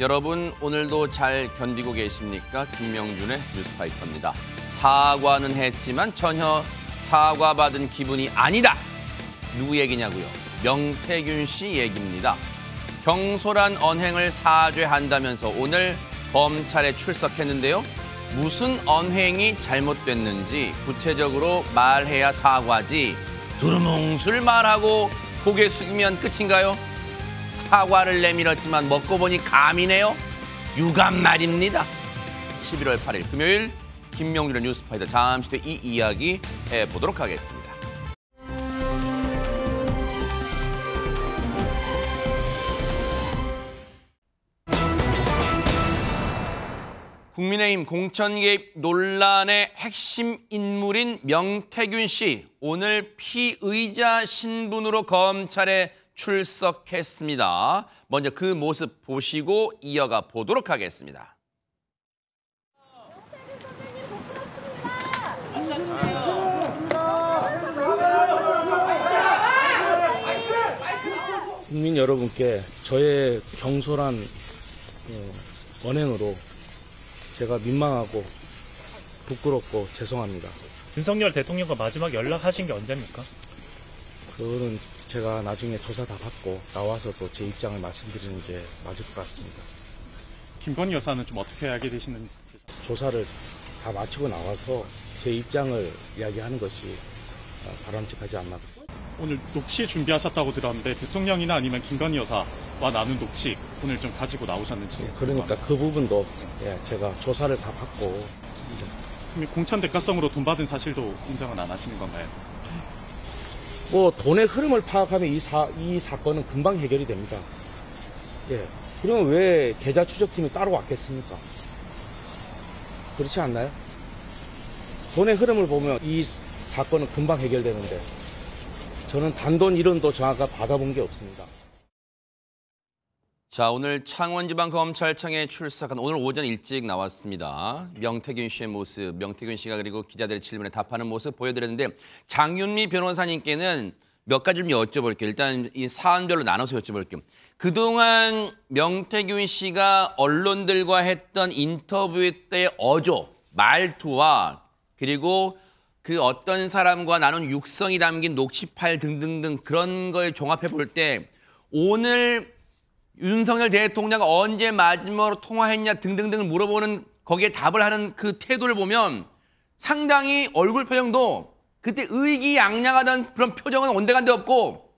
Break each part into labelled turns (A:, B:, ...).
A: 여러분 오늘도 잘 견디고 계십니까? 김명준의 뉴스파이터입니다. 사과는 했지만 전혀 사과받은 기분이 아니다. 누구 얘기냐고요? 명태균 씨 얘기입니다. 경솔한 언행을 사죄한다면서 오늘 검찰에 출석했는데요. 무슨 언행이 잘못됐는지 구체적으로 말해야 사과지. 두루뭉술 말하고 고개 숙이면 끝인가요? 사과를 내밀었지만 먹고 보니 감이네요. 유감 말입니다. 11월 8일 금요일 김명준의 뉴스파이터 잠시 뒤 이 이야기 해보도록 하겠습니다. 국민의힘 공천 개입 논란의 핵심 인물인 명태균 씨, 오늘 피의자 신분으로 검찰에 출석했습니다. 먼저 그 모습 보시고 이어가 보도록 하겠습니다.
B: 국민 여러분께 저의 경솔한 언행으로 제가 민망하고 부끄럽고 죄송합니다.
C: 윤석열 대통령과 마지막 연락하신 게 언제입니까?
B: 그거는 제가 나중에 조사 다 받고 나와서 또 제 입장을 말씀드리는 게 맞을 것 같습니다.
C: 김건희 여사는 좀 어떻게 알게 되시는지?
B: 조사를 다 마치고 나와서 제 입장을 이야기하는 것이 바람직하지 않나.
C: 오늘 녹취 준비하셨다고 들었는데 대통령이나 아니면 김건희 여사와 나눈 녹취 오늘 좀 가지고 나오셨는지.
B: 그러니까 그 부분도 제가 조사를 다 받고.
C: 그럼 공천 대가성으로 돈 받은 사실도 인정은 안 하시는 건가요?
B: 뭐 돈의 흐름을 파악하면 이 사건은 금방 해결이 됩니다. 그러면 왜 계좌 추적팀이 따로 왔겠습니까? 그렇지 않나요? 돈의 흐름을 보면 이 사건은 금방 해결되는데 저는 단돈 1원도 정확하게 받아본 게 없습니다.
A: 자, 오늘 창원지방검찰청에 출석한 오늘 오전 일찍 나왔습니다. 명태균 씨의 모습, 명태균 씨가 그리고 기자들의 질문에 답하는 모습 보여드렸는데 장윤미 변호사님께는 몇 가지 좀 여쭤볼게요. 일단 이 사안별로 나눠서 여쭤볼게요. 그동안 명태균 씨가 언론들과 했던 인터뷰 때의 어조, 말투와 그리고 그 어떤 사람과 나눈 육성이 담긴 녹취 파일 등등등 그런 거에 종합해 볼 때 오늘 윤석열 대통령 언제 마지막으로 통화했냐 등등등을 물어보는 거기에 답을 하는 그 태도를 보면 상당히 얼굴 표정도 그때 의기양양하던 그런 표정은 온데간데 없고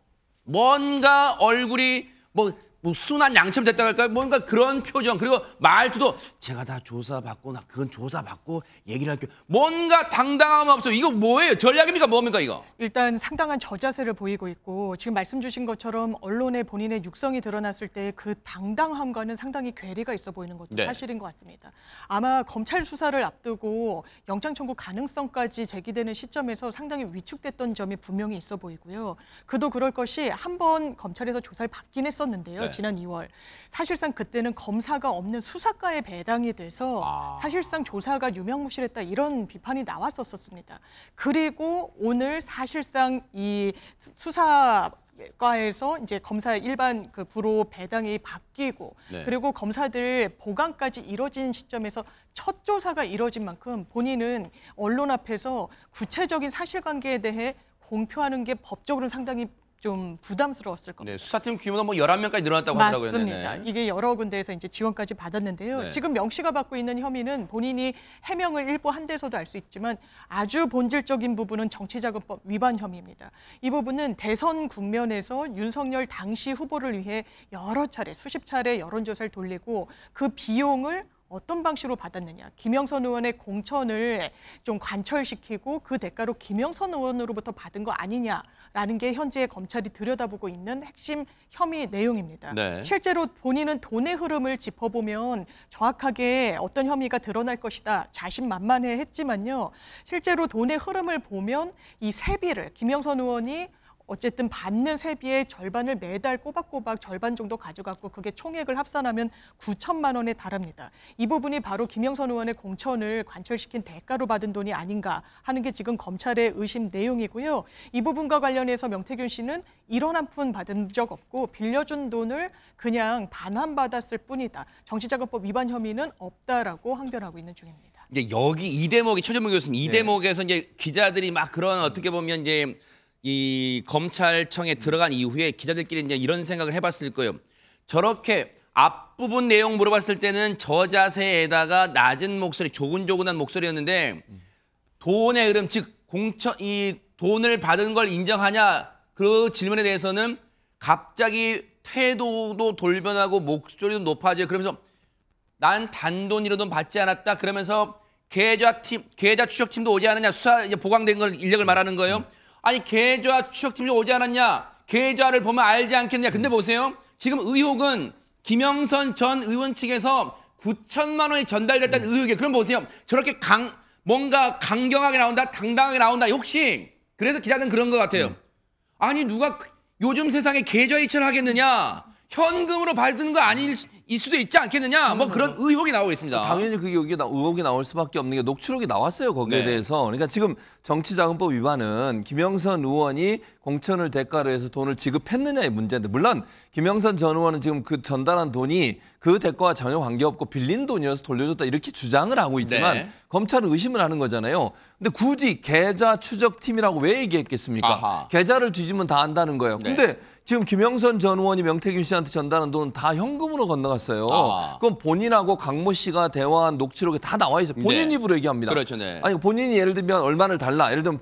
A: 뭔가 얼굴이 뭐 순한 양처럼 됐다고 할까요? 뭔가 그런 표정 그리고 말투도 제가 다 조사받고 나 그건 조사받고 얘기를 할게요. 뭔가 당당함 없어. 이거 뭐예요? 전략입니까? 뭡니까 이거?
D: 일단 상당한 저자세를 보이고 있고 지금 말씀 주신 것처럼 언론에 본인의 육성이 드러났을 때 그 당당함과는 상당히 괴리가 있어 보이는 것도 사실인 것 같습니다. 아마 검찰 수사를 앞두고 영장 청구 가능성까지 제기되는 시점에서 상당히 위축됐던 점이 분명히 있어 보이고요. 그도 그럴 것이 한 번 검찰에서 조사를 받긴 했었는데요. 지난 2월. 사실상 그때는 검사가 없는 수사과에 배당이 돼서 사실상 조사가 유명무실했다 이런 비판이 나왔었습니다. 그리고 오늘 사실상 이 수사과에서 이제 검사 일반 그 부로 배당이 바뀌고 그리고 검사들 보강까지 이뤄진 시점에서 첫 조사가 이뤄진 만큼 본인은 언론 앞에서 구체적인 사실관계에 대해 공표하는 게 법적으로는 상당히 좀 부담스러웠을 겁니다.
A: 네, 수사팀 규모가 뭐 11명까지 늘어났다고 하더라고요.
D: 맞습니다. 이게 여러 군데에서 이제 지원까지 받았는데요. 지금 명 씨가 받고 있는 혐의는 본인이 해명을 일부 한 데서도 알 수 있지만 아주 본질적인 부분은 정치자금법 위반 혐의입니다. 이 부분은 대선 국면에서 윤석열 당시 후보를 위해 여러 차례, 수십 차례 여론조사를 돌리고 그 비용을 어떤 방식으로 받았느냐. 김영선 의원의 공천을 좀 관철시키고 그 대가로 김영선 의원으로부터 받은 거 아니냐라는 게 현재 검찰이 들여다보고 있는 핵심 혐의 내용입니다. 실제로 본인은 돈의 흐름을 짚어보면 정확하게 어떤 혐의가 드러날 것이다. 자신만만해 했지만요. 실제로 돈의 흐름을 보면 이 세비를 김영선 의원이 어쨌든 받는 세비의 절반을 매달 꼬박꼬박 절반 정도 가져갔고 그게 총액을 합산하면 9천만 원에 달합니다. 이 부분이 바로 김영선 의원의 공천을 관철시킨 대가로 받은 돈이 아닌가 하는 게 지금 검찰의 의심 내용이고요. 이 부분과 관련해서 명태균 씨는 1원 한 푼 받은 적 없고 빌려준 돈을 그냥 반환받았을 뿐이다. 정치자금법 위반 혐의는 없다라고 항변하고 있는 중입니다.
A: 이제 여기 이 대목이 최전문 교수님 이 대목에서 이제 기자들이 막 그런 어떻게 보면 이제 이 검찰청에 들어간 이후에 기자들끼리 이제 이런 생각을 해봤을 거예요. 저렇게 앞부분 내용 물어봤을 때는 저 자세에다가 낮은 목소리, 조근조근한 목소리였는데 돈의 흐름, 즉 이 돈을 받은 걸 인정하냐 그 질문에 대해서는 갑자기 태도도 돌변하고 목소리도 높아져요. 그러면서 난 단돈 1원도 받지 않았다. 그러면서 계좌 추적팀도 오지 않았냐. 수사 이제 보강된 걸 인력을 말하는 거예요. 아니 계좌 추적팀이 오지 않았냐. 계좌를 보면 알지 않겠냐. 근데 보세요. 지금 의혹은 김영선 전 의원 측에서 9천만 원이 전달됐다는 의혹이에요. 그럼 보세요. 저렇게 뭔가 강경하게 나온다. 당당하게 나온다. 혹시 그래서 기자들은 그런 것 같아요. 아니 누가 요즘 세상에 계좌 이체를 하겠느냐. 현금으로 받은 거 아닐 수도 있지 않겠느냐. 뭐 그런 의혹이 나오고 있습니다.
E: 당연히 그게 의혹이 나올 수밖에 없는 게 녹취록이 나왔어요. 거기에
A: 네.
E: 대해서. 그러니까 지금 정치자금법 위반은 김영선 의원이 공천을 대가로 해서 돈을 지급했느냐의 문제인데 물론 김영선 전 의원은 지금 그 전달한 돈이 그 대가와 전혀 관계없고 빌린 돈이어서 돌려줬다 이렇게 주장을 하고 있지만
A: 네.
E: 검찰은 의심을 하는 거잖아요. 근데 굳이 계좌 추적팀이라고 왜 얘기했겠습니까?
A: 아하.
E: 계좌를 뒤지면 다 안다는 거예요.
A: 네.
E: 근데 지금 김영선 전 의원이 명태균 씨한테 전달한 돈은 다 현금으로 건너갔어요.
A: 아하.
E: 그럼 본인하고 강모 씨가 대화한 녹취록에 다 나와 있어요. 본인
A: 네.
E: 입으로 얘기합니다.
A: 그렇죠, 네.
E: 아니 본인이 예를 들면 얼마를 달라. 예를 들면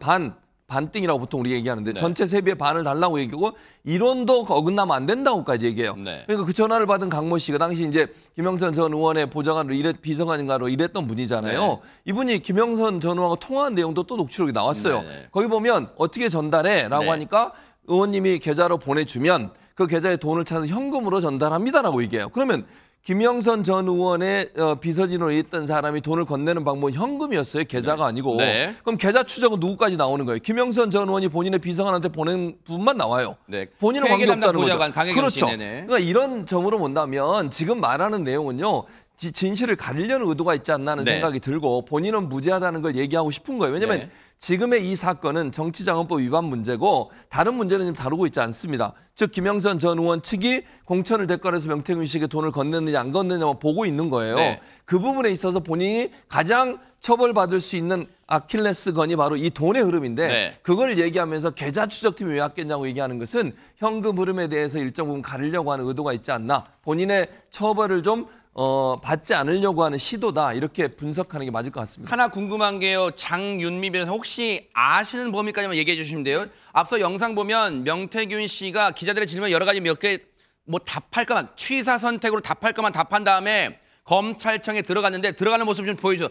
E: 반띵이라고 보통 우리가 얘기하는데
A: 네.
E: 전체 세비의 반을 달라고 얘기하고 1원도 어긋나면 안 된다고까지 얘기해요.
A: 네.
E: 그러니까 그 전화를 받은 강모 씨가 당시 이제 김영선 전 의원의 보좌관으로 비서관인가로 일했던 분이잖아요.
A: 네.
E: 이분이 김영선 전 의원하고 통화한 내용도 또 녹취록이 나왔어요.
A: 네.
E: 거기 보면 어떻게 전달해라고
A: 네.
E: 하니까 의원님이 계좌로 보내주면 그 계좌에 돈을 찾아서 현금으로 전달합니다라고 얘기해요. 그러면 김영선 전 의원의 비서진으로 있던 사람이 돈을 건네는 방법은 현금이었어요. 계좌가 아니고.
A: 네.
E: 그럼 계좌 추적은 누구까지 나오는 거예요? 김영선 전 의원이 본인의 비서관한테 보낸 부분만 나와요.
A: 네.
E: 본인은
A: 회계 담당
E: 관계없다는
A: 보좌관
E: 거죠.
A: 강혜경 씨,
E: 그렇죠.
A: 네네.
E: 그러니까 이런 점으로 본다면 지금 말하는 내용은요. 진실을 가리려는 의도가 있지 않나 하는
A: 네.
E: 생각이 들고 본인은 무죄하다는 걸 얘기하고 싶은 거예요. 왜냐하면
A: 네.
E: 지금의 이 사건은 정치자금법 위반 문제고 다른 문제는 지금 다루고 있지 않습니다. 즉 김영선 전 의원 측이 공천을 대가로 해서 명태균 씨에게 돈을 건넸느냐 안 건넸느냐만 보고 있는 거예요.
A: 네.
E: 그 부분에 있어서 본인이 가장 처벌받을 수 있는 아킬레스건이 바로 이 돈의 흐름인데
A: 네.
E: 그걸 얘기하면서 계좌 추적팀이 왜 왔겠냐고 얘기하는 것은 현금 흐름에 대해서 일정 부분 가리려고 하는 의도가 있지 않나. 본인의 처벌을 좀 받지 않으려고 하는 시도다. 이렇게 분석하는 게 맞을 것 같습니다.
A: 하나 궁금한 게요. 장윤미 변호사 혹시 아시는 범위까지만 얘기해 주시면 돼요. 앞서 영상 보면 명태균 씨가 기자들의 질문 여러 가지 몇 개 뭐 답할 것만 취사 선택으로 답할 것만 답한 다음에 검찰청에 들어갔는데 들어가는 모습 좀 보여줘.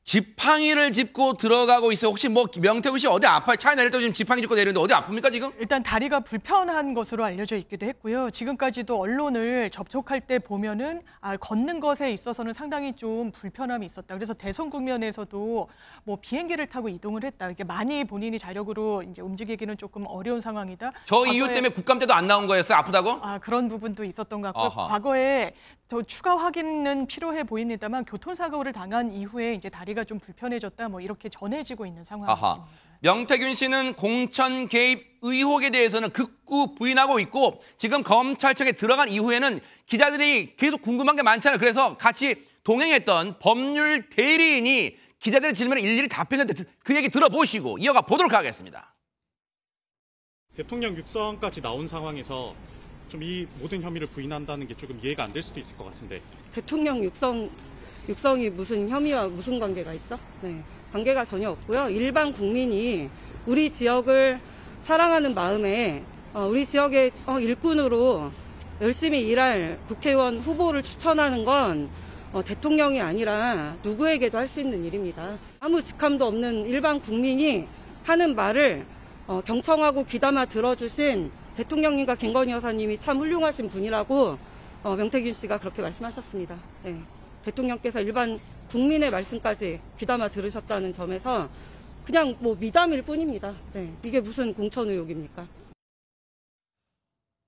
A: 지팡이를 짚고 들어가고 있어요. 혹시 뭐 명태균 씨 어디 아파요? 차에 내릴 때 지금 지팡이 짚고 내리는데 어디 아픕니까 지금?
D: 일단 다리가 불편한 것으로 알려져 있기도 했고요. 지금까지도 언론을 접촉할 때 보면은 걷는 것에 있어서는 상당히 좀 불편함이 있었다. 그래서 대선 국면에서도 뭐 비행기를 타고 이동을 했다. 이게 많이 본인이 자력으로 이제 움직이기는 조금 어려운 상황이다.
A: 저 이유 때문에 국감 때도 안 나온 거였어요? 아프다고?
D: 그런 부분도 있었던 것 같고
A: 아하.
D: 과거에 더 추가 확인은 필요해 보입니다만 교통사고를 당한 이후에 이제 다리가 좀 불편해졌다. 뭐 이렇게 전해지고 있는 상황입니다.
A: 아하. 명태균 씨는 공천 개입 의혹에 대해서는 극구 부인하고 있고 지금 검찰청에 들어간 이후에는 기자들이 계속 궁금한 게 많잖아요. 그래서 같이 동행했던 법률 대리인이 기자들의 질문에 일일이 답했는데 그 얘기 들어보시고 이어가 보도록 하겠습니다.
C: 대통령 육성까지 나온 상황에서 좀 이 모든 혐의를 부인한다는 게 조금 이해가 안 될 수도 있을 것 같은데.
F: 대통령 육성이 무슨 혐의와 무슨 관계가 있죠? 네, 관계가 전혀 없고요. 일반 국민이 우리 지역을 사랑하는 마음에 우리 지역의 일꾼으로 열심히 일할 국회의원 후보를 추천하는 건 대통령이 아니라 누구에게도 할 수 있는 일입니다. 아무 직함도 없는 일반 국민이 하는 말을 경청하고 귀담아 들어주신 대통령님과 김건희 여사님이 참 훌륭하신 분이라고 명태균 씨가 그렇게 말씀하셨습니다. 네. 대통령께서 일반 국민의 말씀까지 귀담아 들으셨다는 점에서 그냥 뭐 미담일 뿐입니다. 네. 이게 무슨 공천 의혹입니까?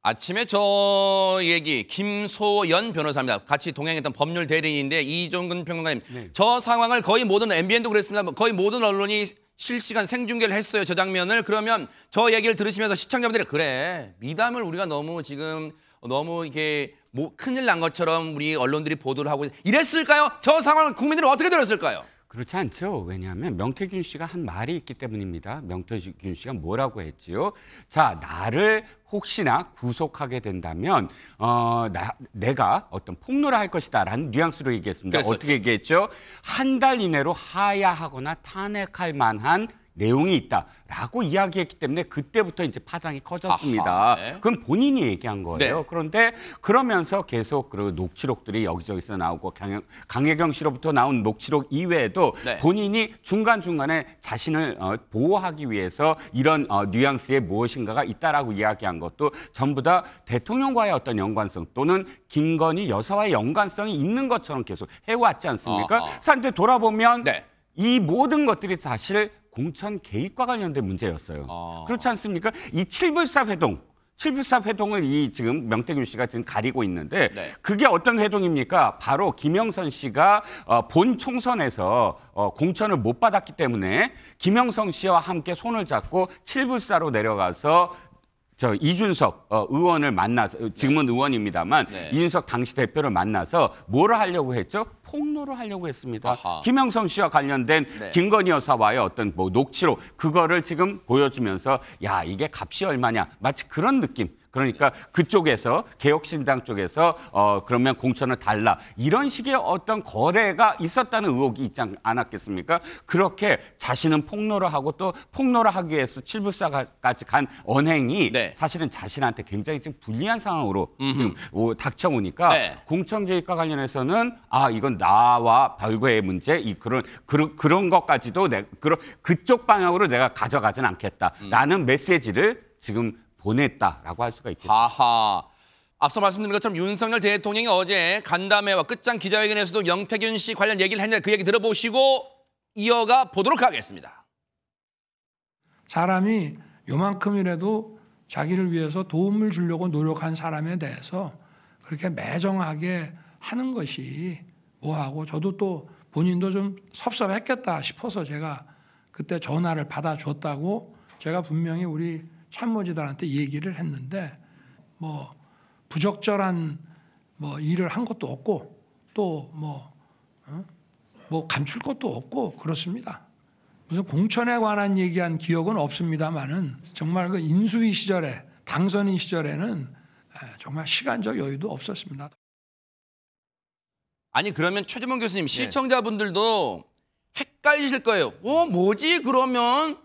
A: 아침에 저 얘기 김소연 변호사입니다. 같이 동행했던 법률 대리인인데 이종근 평론가님.
G: 네.
A: 저 상황을 거의 모든 MBN도 그랬습니다. 거의 모든 언론이 실시간 생중계를 했어요. 저 장면을. 그러면 저 얘기를 들으시면서 시청자분들이 그래 미담을 우리가 너무 지금 너무 이게 뭐 큰일 난 것처럼 우리 언론들이 보도를 하고 이랬을까요? 저 상황을 국민들은 어떻게 들었을까요?
G: 그렇지 않죠. 왜냐하면 명태균 씨가 한 말이 있기 때문입니다. 명태균 씨가 뭐라고 했지요? 자, 나를 혹시나 구속하게 된다면 내가 어떤 폭로를 할 것이다라는 뉘앙스로 얘기했습니다.
A: 그랬어요.
G: 어떻게 얘기했죠? 한 달 이내로 하야하거나 탄핵할 만한 내용이 있다라고 이야기했기 때문에 그때부터 이제 파장이 커졌습니다.
A: 아하, 네.
G: 그건 본인이 얘기한 거예요.
A: 네.
G: 그런데 그러면서 계속 그 녹취록들이 여기저기서 나오고 강혜경 씨로부터 나온 녹취록 이외에도
A: 네.
G: 본인이 중간중간에 자신을 보호하기 위해서 이런 뉘앙스에 무엇인가가 있다라고 이야기한 것도 전부 다 대통령과의 어떤 연관성 또는 김건희 여사와의 연관성이 있는 것처럼 계속 해왔지 않습니까? 그런데 돌아보면
A: 네.
G: 이 모든 것들이 사실 공천 개입과 관련된 문제였어요. 그렇지 않습니까? 이 7불사 회동을 이 지금 명태균 씨가 지금 가리고 있는데
A: 네.
G: 그게 어떤 회동입니까? 바로 김영선 씨가 본 총선에서 공천을 못 받았기 때문에 김영선 씨와 함께 손을 잡고 7불사로 내려가서 저 이준석 의원을 만나서 지금은 의원입니다만
A: 네.
G: 이준석 당시 대표를 만나서 뭐를 하려고 했죠? 폭로를 하려고 했습니다.
A: 아하.
G: 김영선 씨와 관련된
A: 네.
G: 김건희 여사와의 어떤 뭐 녹취록 그거를 지금 보여주면서 야 이게 값이 얼마냐 마치 그런 느낌. 그러니까 그쪽에서 개혁신당 쪽에서 그러면 공천을 달라 이런 식의 어떤 거래가 있었다는 의혹이 있지 않았겠습니까? 그렇게 자신은 폭로를 하고 또 폭로를 하기 위해서 7불사까지 간 언행이
A: 네.
G: 사실은 자신한테 굉장히 지금 불리한 상황으로 지금 닥쳐오니까
A: 네.
G: 공천 개입과 관련해서는 이건 나와 별개의 문제 그런 것까지도 그쪽 방향으로 내가 가져가진 않겠다라는 메시지를 지금 보냈다라고 할 수가 있겠죠.
A: 하하. 앞서 말씀드린 것처럼 윤석열 대통령이 어제 간담회와 끝장 기자회견에서도 명태균 씨 관련 얘기를 했는데 그 얘기 들어보시고 이어가 보도록 하겠습니다.
H: 사람이 요만큼이라도 자기를 위해서 도움을 주려고 노력한 사람에 대해서 그렇게 매정하게 하는 것이 뭐하고 저도 또 본인도 좀 섭섭했겠다 싶어서 제가 그때 전화를 받아줬다고 제가 분명히 우리 참모진들한테 얘기를 했는데 뭐 부적절한 뭐 일을 한 것도 없고 또 뭐 감출 것도 없고 그렇습니다. 무슨 공천에 관한 얘기한 기억은 없습니다만은 정말 그 인수위 시절에 당선인 시절에는 정말 시간적 여유도 없었습니다.
A: 아니 그러면 최재문 교수님 시청자분들도 헷갈리실 거예요. 뭐지 그러면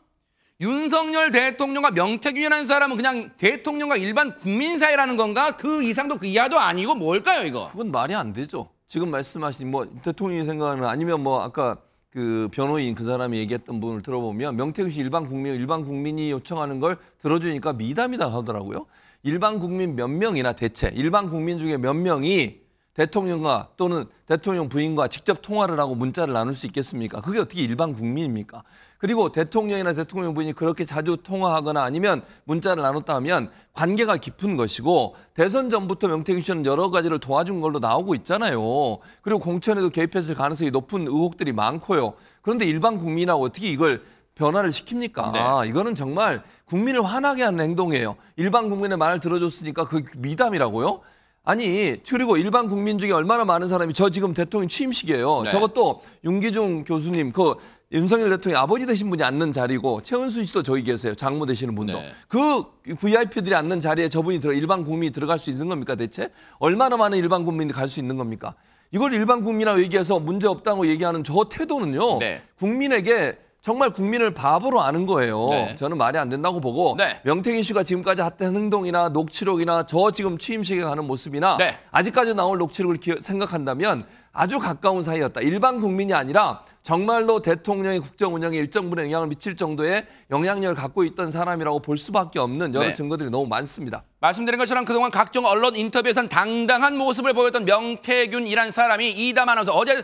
A: 윤석열 대통령과 명태균이라는 사람은 그냥 대통령과 일반 국민 사이라는 건가? 그 이상도 그 이하도 아니고 뭘까요 이거?
E: 그건 말이 안 되죠. 지금 말씀하신 뭐 대통령이 생각하는 아니면 뭐 아까 그 변호인 그 사람이 얘기했던 분을 들어보면 명태균 씨 일반 국민이 요청하는 걸 들어주니까 미담이다 하더라고요. 일반 국민 몇 명이나 대체 일반 국민 중에 몇 명이 대통령과 또는 대통령 부인과 직접 통화를 하고 문자를 나눌 수 있겠습니까? 그게 어떻게 일반 국민입니까? 그리고 대통령이나 대통령 부인이 그렇게 자주 통화하거나 아니면 문자를 나눴다 하면 관계가 깊은 것이고 대선 전부터 명태균 씨는 여러 가지를 도와준 걸로 나오고 있잖아요. 그리고 공천에도 개입했을 가능성이 높은 의혹들이 많고요. 그런데 일반 국민하고 어떻게 이걸 변화를 시킵니까?
A: 네.
E: 이거는 정말 국민을 화나게 하는 행동이에요. 일반 국민의 말을 들어줬으니까 그 미담이라고요? 아니 그리고 일반 국민 중에 얼마나 많은 사람이 저 지금 대통령 취임식이에요.
A: 네.
E: 저것도 윤기중 교수님 그 윤석열 대통령 아버지 되신 분이 앉는 자리고 최은순 씨도 저기 계세요. 장모 되시는 분도.
A: 네.
E: 그 VIP들이 앉는 자리에 저분이 일반 국민이 들어갈 수 있는 겁니까 대체? 얼마나 많은 일반 국민이 갈 수 있는 겁니까? 이걸 일반 국민이라고 얘기해서 문제 없다고 얘기하는 저 태도는요.
A: 네.
E: 국민에게 정말 국민을 바보로 아는 거예요.
A: 네.
E: 저는 말이 안 된다고 보고
A: 네.
E: 명태균 씨가 지금까지 했던 행동이나 녹취록이나 저 지금 취임식에 가는 모습이나
A: 네.
E: 아직까지 나올 녹취록을 생각한다면 아주 가까운 사이였다. 일반 국민이 아니라 정말로 대통령의 국정 운영에 일정 부분의 영향을 미칠 정도의 영향력을 갖고 있던 사람이라고 볼 수밖에 없는 여러
A: 네.
E: 증거들이 너무 많습니다.
A: 말씀드린 것처럼 그동안 각종 언론 인터뷰에선 당당한 모습을 보였던 명태균이란 사람이 이담 아나운서 어제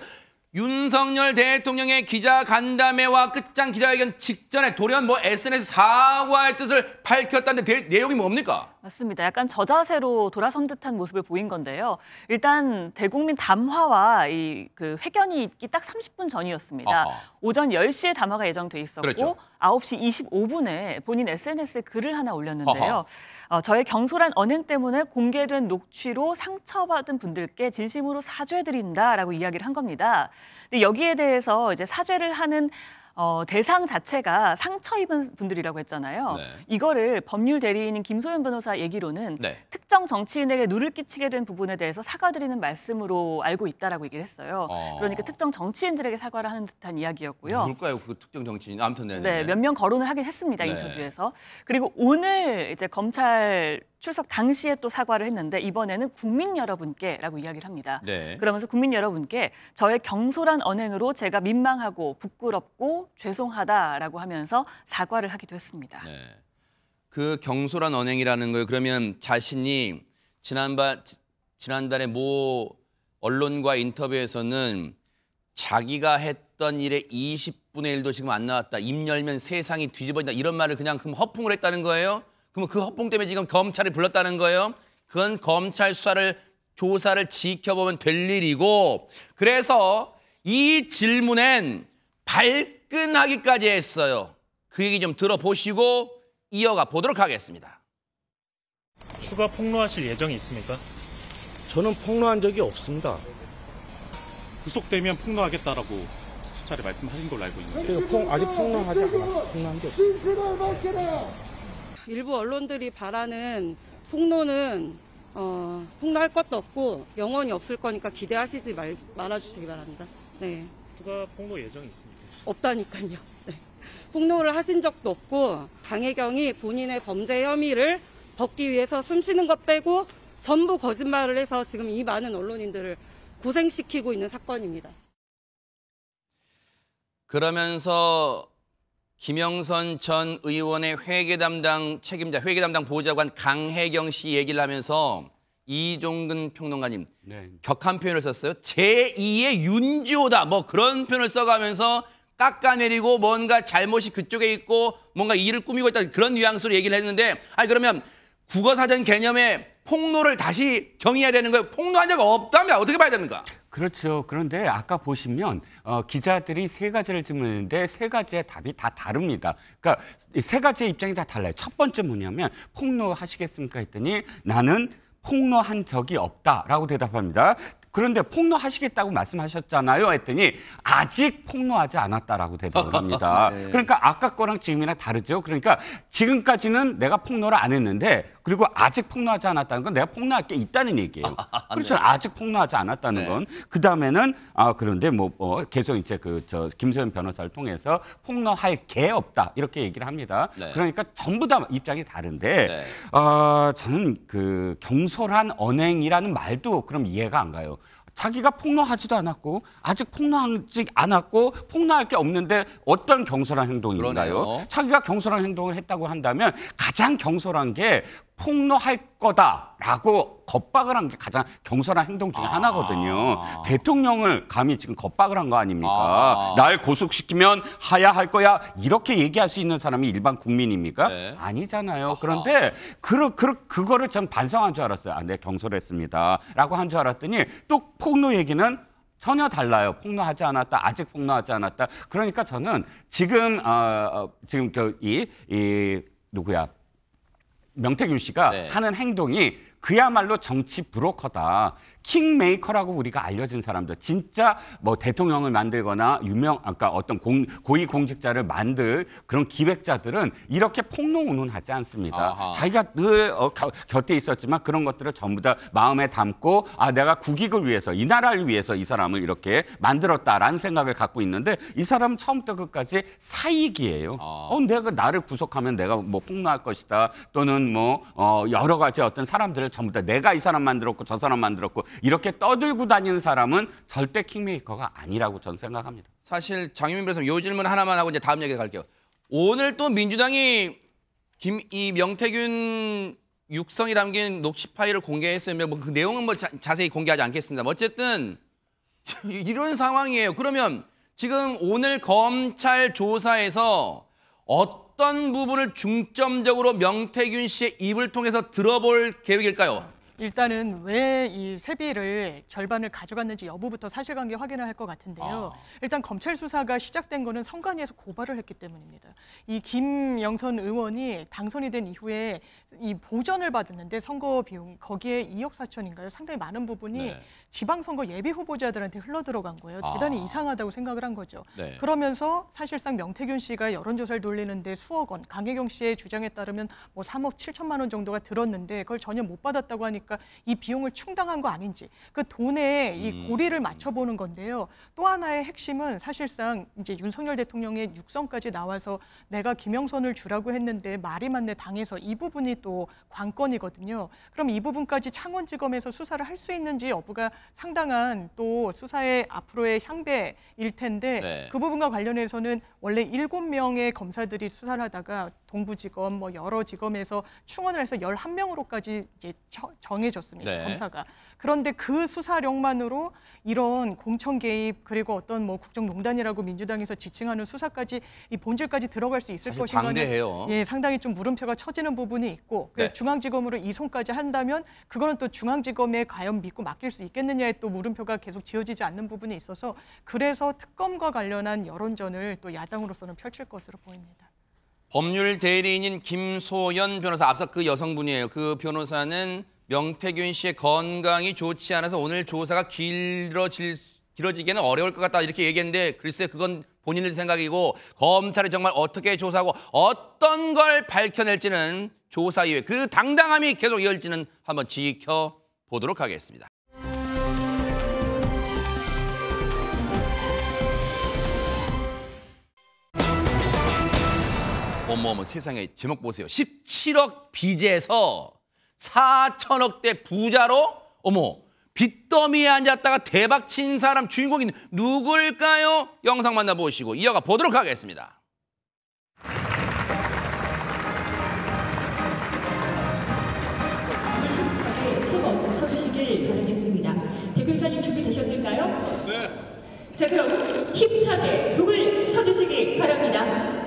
A: 윤석열 대통령의 기자간담회와 끝장 기자회견 직전에 돌연 뭐 SNS 사과의 뜻을 밝혔다는데 내용이 뭡니까?
I: 맞습니다. 약간 저자세로 돌아선 듯한 모습을 보인 건데요. 일단 대국민 담화와 그 회견이 있기 딱 30분 전이었습니다.
A: 아하.
I: 오전 10시에 담화가 예정돼 있었고
A: 그렇죠.
I: 9시 25분에 본인 SNS에 글을 하나 올렸는데요. 저의 경솔한 언행 때문에 공개된 녹취로 상처받은 분들께 진심으로 사죄드린다라고 이야기를 한 겁니다. 근데 여기에 대해서 이제 사죄를 하는 대상 자체가 상처 입은 분들이라고 했잖아요.
A: 네.
I: 이거를 법률 대리인인 김소연 변호사 얘기로는
A: 네.
I: 특정 정치인에게 누를 끼치게 된 부분에 대해서 사과드리는 말씀으로 알고 있다라고 얘기를 했어요. 그러니까 특정 정치인들에게 사과를 하는 듯한 이야기였고요.
A: 누굴까요? 그 특정 정치인. 아무튼
I: 네, 몇 명 거론을 하긴 했습니다.
A: 네.
I: 인터뷰에서. 그리고 오늘 이제 검찰 출석 당시에 또 사과를 했는데 이번에는 국민 여러분께라고 이야기를 합니다.
A: 네.
I: 그러면서 국민 여러분께 저의 경솔한 언행으로 제가 민망하고 부끄럽고 죄송하다라고 하면서 사과를 하기도 했습니다.
A: 네. 그 경솔한 언행이라는 거예요. 그러면 자신이 지난달에 모 언론과 인터뷰에서는 자기가 했던 일의 20분의 1도 지금 안 나왔다. 입 열면 세상이 뒤집어진다. 이런 말을 그냥 허풍을 했다는 거예요. 그럼 그 허풍 때문에 지금 검찰을 불렀다는 거예요. 그건 검찰 조사를 지켜보면 될 일이고, 그래서 이 질문엔 발끈하기까지 했어요. 그 얘기 좀 들어보시고 이어가 보도록 하겠습니다.
C: 추가 폭로하실 예정이 있습니까?
B: 저는 폭로한 적이 없습니다.
C: 구속되면 폭로하겠다라고 수차례 말씀하신 걸로 알고 있는데.
B: 그러니까 아직 폭로하지 않았어요. 폭로한 게 없어요.
F: 일부 언론들이 바라는 폭로는 폭로할 것도 없고 영원히 없을 거니까 기대하시지 말아주시기 바랍니다. 네.
C: 추가 폭로 예정이 있습니까?
F: 없다니까요. 네. 폭로를 하신 적도 없고 강혜경이 본인의 범죄 혐의를 벗기 위해서 숨쉬는 것 빼고 전부 거짓말을 해서 지금 이 많은 언론인들을 고생시키고 있는 사건입니다.
A: 그러면서 김영선 전 의원의 회계 담당 보좌관 강혜경 씨 얘기를 하면서 이종근 평론가님
G: 네.
A: 격한 표현을 썼어요. 제2의 윤지호다. 뭐 그런 표현을 써가면서 깎아내리고 뭔가 잘못이 그쪽에 있고 뭔가 일을 꾸미고 있다. 그런 뉘앙스로 얘기를 했는데, 아니 그러면 국어사전 개념에 폭로를 다시 정의해야 되는 거예요. 폭로한 적 없다면 어떻게 봐야 됩니까?
G: 그렇죠. 그런데 아까 보시면 기자들이 세 가지를 질문했는데 세 가지의 답이 다 다릅니다. 그러니까 세 가지의 입장이 다 달라요. 첫 번째 뭐냐면 폭로하시겠습니까 했더니 나는 폭로한 적이 없다라고 대답합니다. 그런데 폭로하시겠다고 말씀하셨잖아요 했더니 아직 폭로하지 않았다라고 대답을 합니다.
A: 네.
G: 그러니까 아까 거랑 지금이랑 다르죠. 그러니까 지금까지는 내가 폭로를 안 했는데 그리고 아직 폭로하지 않았다는 건 내가 폭로할 게 있다는 얘기예요. 그렇죠. 아직 폭로하지 않았다는
A: 네.
G: 건. 그다음에는 그런데 계속 이제 김소연 변호사를 통해서 폭로할 게 없다 이렇게 얘기를 합니다.
A: 네.
G: 그러니까 전부 다 입장이 다른데
A: 네.
G: 저는 그 경솔한 언행이라는 말도 그럼 이해가 안 가요. 자기가 폭로하지도 않았고 아직 폭로하지 않았고 폭로할 게 없는데 어떤 경솔한 행동인가요?
A: 그러네요.
G: 자기가 경솔한 행동을 했다고 한다면 가장 경솔한 게 폭로할 거다라고 겁박을 한 게 가장 경솔한 행동 중에 하나거든요. 대통령을 감히 지금 겁박을 한 거 아닙니까? 날 구속시키면 하야할 거야 이렇게 얘기할 수 있는 사람이 일반 국민입니까?
A: 네.
G: 아니잖아요. 그런데 그거를 전 반성한 줄 알았어요. 네, 경솔했습니다 라고 한 줄 알았더니 또 폭로 얘기는 전혀 달라요. 폭로하지 않았다. 아직 폭로하지 않았다. 그러니까 저는 지금 누구야? 명태균 씨가
A: 네.
G: 하는 행동이 그야말로 정치 브로커다. 킹메이커라고 우리가 알려진 사람들, 진짜 뭐 대통령을 만들거나 아까 어떤 고위 공직자를 만들 그런 기획자들은 이렇게 폭로 운운하지 않습니다.
A: 아하.
G: 자기가 늘 곁에 있었지만 그런 것들을 전부 다 마음에 담고 내가 국익을 위해서 이 나라를 위해서 이 사람을 이렇게 만들었다라는 생각을 갖고 있는데 이 사람은 처음부터 끝까지 사익이에요. 내가 나를 구속하면 내가 뭐 폭로할 것이다 또는 여러 가지 어떤 사람들을 전부 다 내가 이 사람 만들었고 저 사람 만들었고 이렇게 떠들고 다니는 사람은 절대 킹메이커가 아니라고 저는 생각합니다.
A: 사실 장윤민 변호사님 요 질문 하나만 하고 이제 다음 얘기 갈게요. 오늘 또 민주당이 이 명태균 육성이 담긴 녹취 파일을 공개했으면 그 내용은 자세히 공개하지 않겠습니다. 어쨌든 이런 상황이에요. 그러면 지금 오늘 검찰 조사에서 어떤 부분을 중점적으로 명태균 씨의 입을 통해서 들어볼 계획일까요?
D: 일단은 왜 이 세비를 절반을 가져갔는지 여부부터 사실관계 확인을 할 것 같은데요. 일단 검찰 수사가 시작된 거는 선관위에서 고발을 했기 때문입니다. 이 김영선 의원이 당선이 된 이후에 이 보전을 받았는데 선거 비용 거기에 2억 4천인가요? 상당히 많은 부분이
A: 네.
D: 지방선거 예비 후보자들한테 흘러들어간 거예요. 대단히 이상하다고 생각을 한 거죠.
A: 네.
D: 그러면서 사실상 명태균 씨가 여론조사를 돌리는데 수억 원, 강혜경 씨의 주장에 따르면 뭐 3억 7천만 원 정도가 들었는데 그걸 전혀 못 받았다고 하니까 이 비용을 충당한 거 아닌지 그 돈에 이 고리를 맞춰보는 건데요. 또 하나의 핵심은 사실상 이제 윤석열 대통령의 육성까지 나와서 내가 김영선을 주라고 했는데 말이 맞네 당해서 이 부분이 또 관건이거든요. 그럼 이 부분까지 창원지검에서 수사를 할 수 있는지 여부가 상당한 또 수사의 앞으로의 향배일 텐데
A: 네.
D: 그 부분과 관련해서는 원래 7명의 검사들이 수사를 하다가 동부지검 뭐 여러 지검에서 충원을 해서 11명으로까지 이제 정해졌습니다.
A: 네.
D: 검사가. 그런데 그 수사력만으로 이런 공천 개입 그리고 어떤 뭐 국정농단이라고 민주당에서 지칭하는 수사까지 이 본질까지 들어갈 수 있을
A: 사실
D: 것인가는
A: 방대해요.
D: 예, 상당히 좀 물음표가 쳐지는 부분이 있고
A: 네.
D: 중앙지검으로 이송까지 한다면 그거는 또 중앙지검에 과연 믿고 맡길 수 있겠느냐에 또 물음표가 계속 지어지지 않는 부분이 있어서 그래서 특검과 관련한 여론전을 또 야당으로서는 펼칠 것으로 보입니다.
A: 법률 대리인인 김소연 변호사, 앞서 그 여성분이에요. 그 변호사는 명태균 씨의 건강이 좋지 않아서 오늘 조사가 길어지기는 어려울 것 같다 이렇게 얘기했는데 글쎄 그건 본인의 생각이고 검찰이 정말 어떻게 조사하고 어떤 걸 밝혀낼지는 조사 이후에 그 당당함이 계속 이어질지는 한번 지켜보도록 하겠습니다. 어머 세상에 제목 보세요. 17억 빚에서 4천억대 부자로 어머 빚더미에 앉았다가 대박 친 사람 주인공이 누굴까요? 영상 만나보시고 이어가 보도록 하겠습니다.
J: 힘차게 3번 쳐주시길 바라겠습니다. 대표이사님 준비되셨을까요? 네. 자 그럼 힘차게 북을 쳐주시기 바랍니다.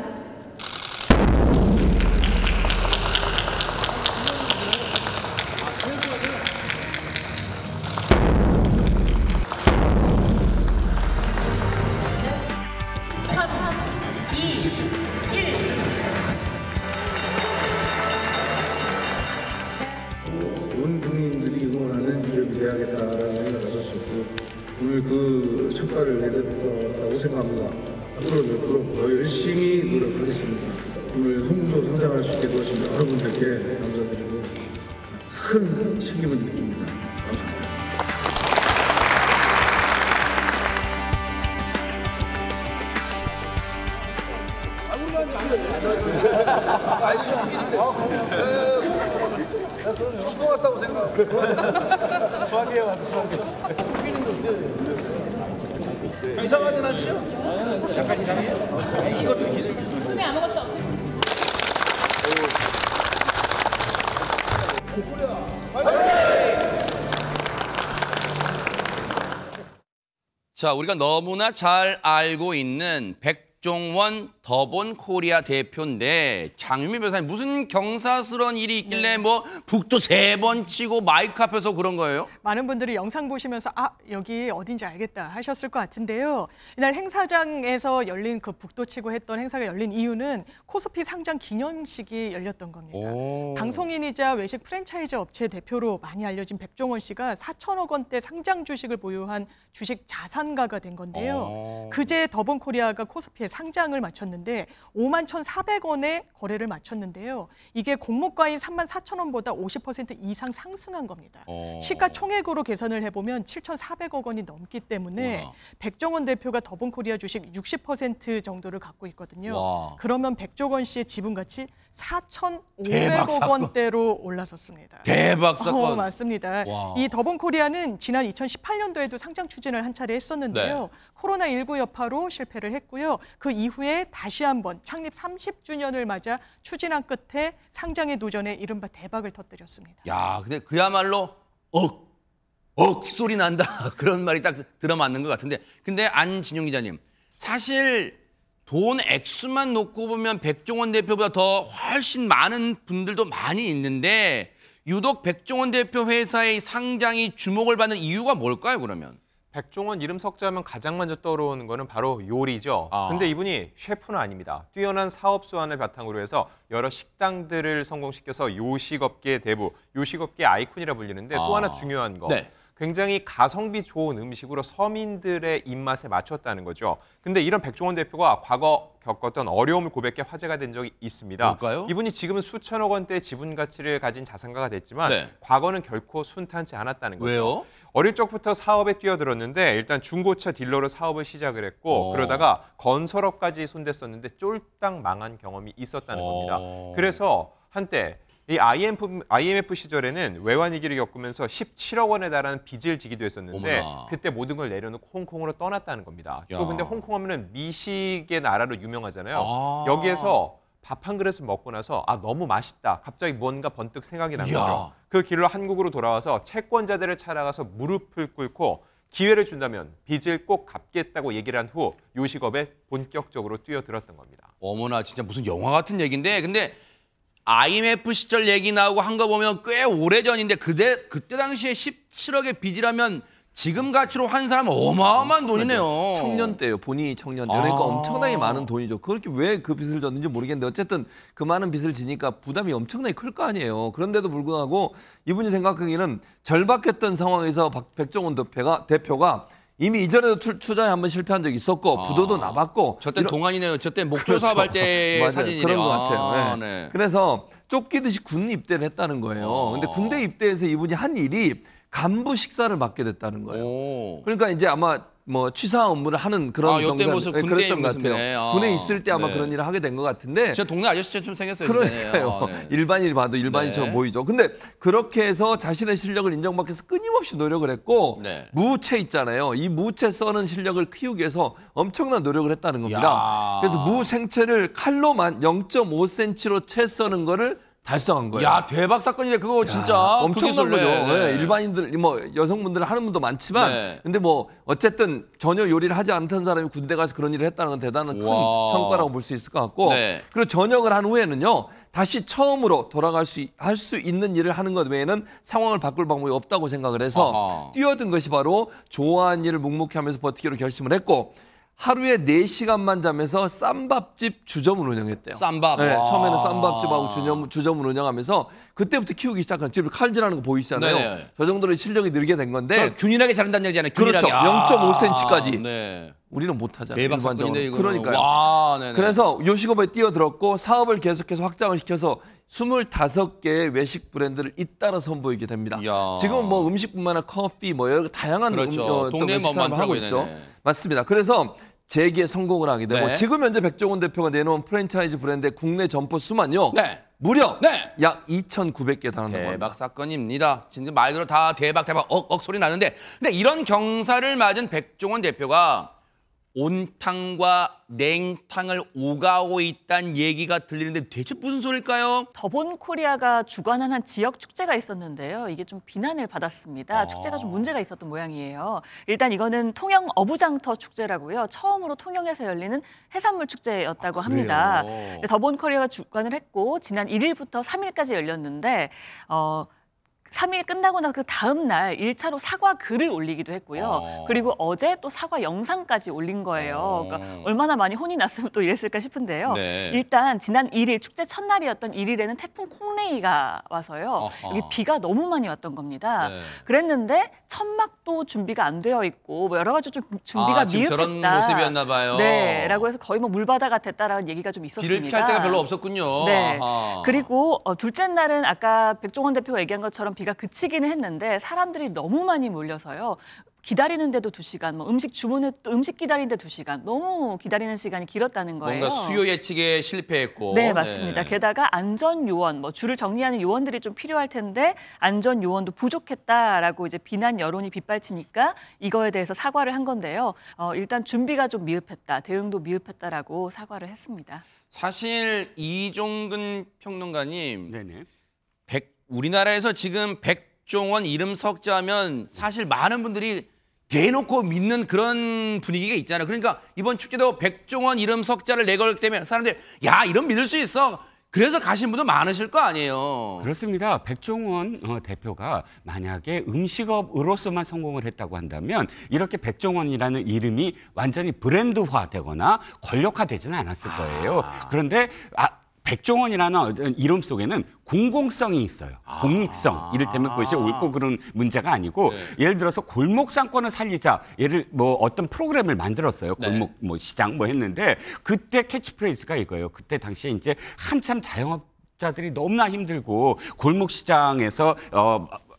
K: 온 국민들이 응원하는 기업이 돼야겠다라는 생각을 가졌었고 오늘 그 성과를 내렸다고 생각합니다. 앞으로도 더 열심히 노력하겠습니다. 오늘 성공적으로 성장할 수 있게 도와주신 여러분들께 감사드리고 큰 책임을 느낍니다. 감사합니다.
L: 수고 같다고 생각하고. 좋아해요. 이상하진 않죠? 약간 이상해요? 이것도 기대기. 손에 아무것도 없어요.
A: 자, 우리가 너무나 잘 알고 있는 백종원 더본코리아 대표인데 장윤미 변호사님 무슨 경사스러운 일이 있길래 뭐 북도 3번 치고 마이크 앞에서 그런 거예요?
D: 많은 분들이 영상 보시면서 아 여기 어딘지 알겠다 하셨을 것 같은데요. 이날 행사장에서 열린 그 북도 치고 했던 행사가 열린 이유는 코스피 상장 기념식이 열렸던 겁니다. 방송인이자 외식 프랜차이즈 업체 대표로 많이 알려진 백종원 씨가 4천억 원대 상장 주식을 보유한 주식 자산가가 된 건데요. 그제 더본코리아가 코스피에 상장을 마쳤는데 51,400원에 거래를 마쳤는데요. 이게 공모가인 34,000원보다 50% 이상 상승한 겁니다. 시가총액으로 계산을 해보면 7,400억 원이 넘기 때문에 백종원 대표가 더본코리아 주식 60% 정도를 갖고 있거든요.
A: 와.
D: 그러면 백종원 씨의 지분가치 4,500억 원대로 올라섰습니다.
A: 대박 사건.
D: 맞습니다.
A: 와.
D: 이 더본코리아는 지난 2018년도에도 상장 추진을 한 차례 했었는데요.
A: 네.
D: 코로나19 여파로 실패를 했고요. 그 이후에 다시 한번 창립 30주년을 맞아 추진한 끝에 상장의 도전에 이른바 대박을 터뜨렸습니다.
A: 야, 근데 그야말로 억소리 난다 그런 말이 딱 들어맞는 것 같은데 근데 안진용 기자님 사실 돈 액수만 놓고 보면 백종원 대표보다 더 훨씬 많은 분들도 많이 있는데 유독 백종원 대표 회사의 상장이 주목을 받는 이유가 뭘까요 그러면?
M: 백종원 이름 석자하면 가장 먼저 떠오르는 거는 바로 요리죠. 근데 이분이 셰프는 아닙니다. 뛰어난 사업 수완을 바탕으로 해서 여러 식당들을 성공시켜서 요식업계 대부, 요식업계 아이콘이라 불리는데 또 하나 중요한 거. 네. 굉장히 가성비 좋은 음식으로 서민들의 입맛에 맞췄다는 거죠. 근데 이런 백종원 대표가 과거 겪었던 어려움을 고백해 화제가 된 적이 있습니다.
A: 뭘까요?
M: 이분이 지금은 수천억 원대의 지분 가치를 가진 자산가가 됐지만
A: 네.
M: 과거는 결코 순탄치 않았다는 거죠.
A: 왜요?
M: 어릴 적부터 사업에 뛰어들었는데 일단 중고차 딜러로 사업을 시작을 했고 그러다가 건설업까지 손댔었는데 쫄딱 망한 경험이 있었다는 겁니다. 그래서 한때 이 IMF 시절에는 외환위기를 겪으면서 17억 원에 달하는 빚을 지기도 했었는데
A: 어머나.
M: 그때 모든 걸 내려놓고 홍콩으로 떠났다는 겁니다.
A: 야.
M: 또 근데 홍콩 하면은 미식의 나라로 유명하잖아요. 여기에서 밥 한 그릇을 먹고 나서 너무 맛있다. 갑자기 뭔가 번뜩 생각이 난 거죠. 그 길로 한국으로 돌아와서 채권자들을 찾아가서 무릎을 꿇고 기회를 준다면 빚을 꼭 갚겠다고 얘기를 한 후 요식업에 본격적으로 뛰어들었던 겁니다.
A: 어머나 진짜 무슨 영화 같은 얘기인데 근데 IMF 시절 얘기 나오고 한 거 보면 꽤 오래전인데 그때 당시에 17억의 빚이라면 지금 가치로 한 사람은 어마어마한 돈이네요.
E: 청년 때요. 본인이 청년 때. 그러니까 엄청나게 많은 돈이죠. 그렇게 왜 그 빚을 졌는지 모르겠는데 어쨌든 그 많은 빚을 지니까 부담이 엄청나게 클 거 아니에요. 그런데도 불구하고 이분이 생각하기에는 절박했던 상황에서 백종원 대표가 이미 이전에도 투자에 한번 실패한 적이 있었고 부도도 나봤고
A: 저때 동안이네요. 저때 목조 사업할 때
E: 맞아요.
A: 사진이네요.
E: 그런 것 같아요. 네.
A: 네.
E: 그래서 쫓기듯이 군 입대를 했다는 거예요. 근데 군대 입대해서 이분이 한 일이 간부 식사를 맡게 됐다는 거예요. 그러니까 이제 아마 뭐 취사 업무를 하는 그런
A: 이때 모습 군대에
E: 그랬던 것 같아요. 군에 있을 때 아마
A: 네.
E: 그런 일을 하게 된 것 같은데.
A: 저 동네 아저씨처럼 생겼어요.
E: 그러니까요.
A: 네.
E: 일반인이 봐도 일반인처럼
A: 네.
E: 보이죠. 근데 그렇게 해서 자신의 실력을 인정받기 위해서 끊임없이 노력을 했고
A: 네.
E: 무채 있잖아요. 이 무채 써는 실력을 키우기 위해서 엄청난 노력을 했다는 겁니다.
A: 야.
E: 그래서 무 생채를 칼로만 0.5cm로 채 써는 거를 달성한 거예요.
A: 야 대박 사건이네 그거 진짜.
E: 엄청난 거죠.
A: 네.
E: 네, 일반인들 뭐 여성분들 하는 분도 많지만
A: 네.
E: 근데 뭐 어쨌든 전혀 요리를 하지 않던 사람이 군대 가서 그런 일을 했다는 건 대단한 큰 성과라고 볼 수 있을 것 같고
A: 네.
E: 그리고 전역을 한 후에는요 다시 처음으로 돌아갈 할 수 있는 일을 하는 것 외에는 상황을 바꿀 방법이 없다고 생각을 해서 뛰어든 것이 바로 좋아하는 일을 묵묵히 하면서 버티기로 결심을 했고 하루에 4시간만 자면서 쌈밥집 주점을 운영했대요.
A: 쌈밥.
E: 네, 처음에는 쌈밥집하고 주점을 운영하면서 그때부터 키우기 시작한 집을 칼질하는 거 보이시잖아요.
A: 네.
E: 저 정도로 실력이 늘게 된 건데
A: 균일하게 자른다는 얘기잖아요. 균일하게.
E: 그렇죠. 0.5cm까지.
A: 네.
E: 우리는 못하잖아요.
A: 대박 사건인데 이거.
E: 그러니까요.
A: 와, 네네.
E: 그래서 요식업에 뛰어들었고 사업을 계속해서 확장을 시켜서 25개의 외식 브랜드를 잇따라 선보이게 됩니다.
A: 이야.
E: 지금 뭐 음식뿐만 아니라 커피 뭐 여러 다양한
A: 그렇죠. 동네
E: 외식 산업을 하고 있죠.
A: 네네.
E: 맞습니다. 그래서 재기에 성공을 하게 되고
A: 네.
E: 지금 현재 백종원 대표가 내놓은 프랜차이즈 브랜드의 국내 점포 수만요.
A: 네.
E: 무려
A: 네.
E: 약 2,900개 달한다고 합니다.
A: 대박 사건입니다. 진짜 말 그대로 다 대박 억 소리 나는데 근데 이런 경사를 맞은 백종원 대표가 온탕과 냉탕을 오가고 있다는 얘기가 들리는데 대체 무슨 소리일까요?
I: 더본 코리아가 주관한 한 지역 축제가 있었는데요. 이게 좀 비난을 받았습니다. 축제가 좀 문제가 있었던 모양이에요. 일단 이거는 통영 어부장터 축제라고요. 처음으로 통영에서 열리는 해산물 축제였다고 합니다. 더본 코리아가 주관을 했고 지난 1일부터 3일까지 열렸는데 3일 끝나고 나서 그 다음 날 1차로 사과 글을 올리기도 했고요. 그리고 어제 또 사과 영상까지 올린 거예요. 그러니까 얼마나 많이 혼이 났으면 또 이랬을까 싶은데요.
A: 네.
I: 일단 지난 1일 축제 첫날이었던 1일에는 태풍 콩레이가 와서요. 여기 비가 너무 많이 왔던 겁니다.
A: 네.
I: 그랬는데 천막도 준비가 안 되어 있고 뭐 여러 가지 좀 준비가
A: 지금
I: 미흡했다.
A: 저런 모습이었나 봐요.
I: 네, 라고 해서 거의 뭐 물바다가 됐다라는 얘기가 좀 있었습니다.
A: 비를 피할 데가 별로 없었군요.
I: 네.
A: 아하.
I: 그리고 둘째 날은 아까 백종원 대표가 얘기한 것처럼 비가 그치기는 했는데 사람들이 너무 많이 몰려서요. 기다리는데도 2시간, 뭐 음식 주문에 또 음식 기다리는데 2시간, 너무 기다리는 시간이 길었다는 거예요.
A: 뭔가 수요 예측에 실패했고.
I: 네, 맞습니다. 게다가 안전 요원, 뭐 줄을 정리하는 요원들이 좀 필요할 텐데 안전 요원도 부족했다라고 이제 비난 여론이 빗발치니까 이거에 대해서 사과를 한 건데요. 일단 준비가 좀 미흡했다, 대응도 미흡했다라고 사과를 했습니다.
A: 사실 이종근 평론가님,
G: 네네.
A: 우리나라에서 지금 백종원 이름 석자면 사실 많은 분들이 대놓고 믿는 그런 분위기가 있잖아요. 그러니까 이번 축제도 백종원 이름 석자를 내걸 때면 사람들이 야 이름 믿을 수 있어. 그래서 가신 분도 많으실 거 아니에요.
G: 그렇습니다. 백종원 대표가 만약에 음식업으로서만 성공을 했다고 한다면 이렇게 백종원이라는 이름이 완전히 브랜드화되거나 권력화되지는 않았을 거예요. 그런데 백종원이라는 이름 속에는 공공성이 있어요. 공익성. 이를테면 그것이 옳고 그른 문제가 아니고 예를 들어서 골목 상권을 살리자. 어떤 프로그램을 만들었어요. 골목 시장 했는데 그때 캐치프레이즈가 이거예요. 그때 당시에 이제 한참 자영업자들이 너무나 힘들고 골목 시장에서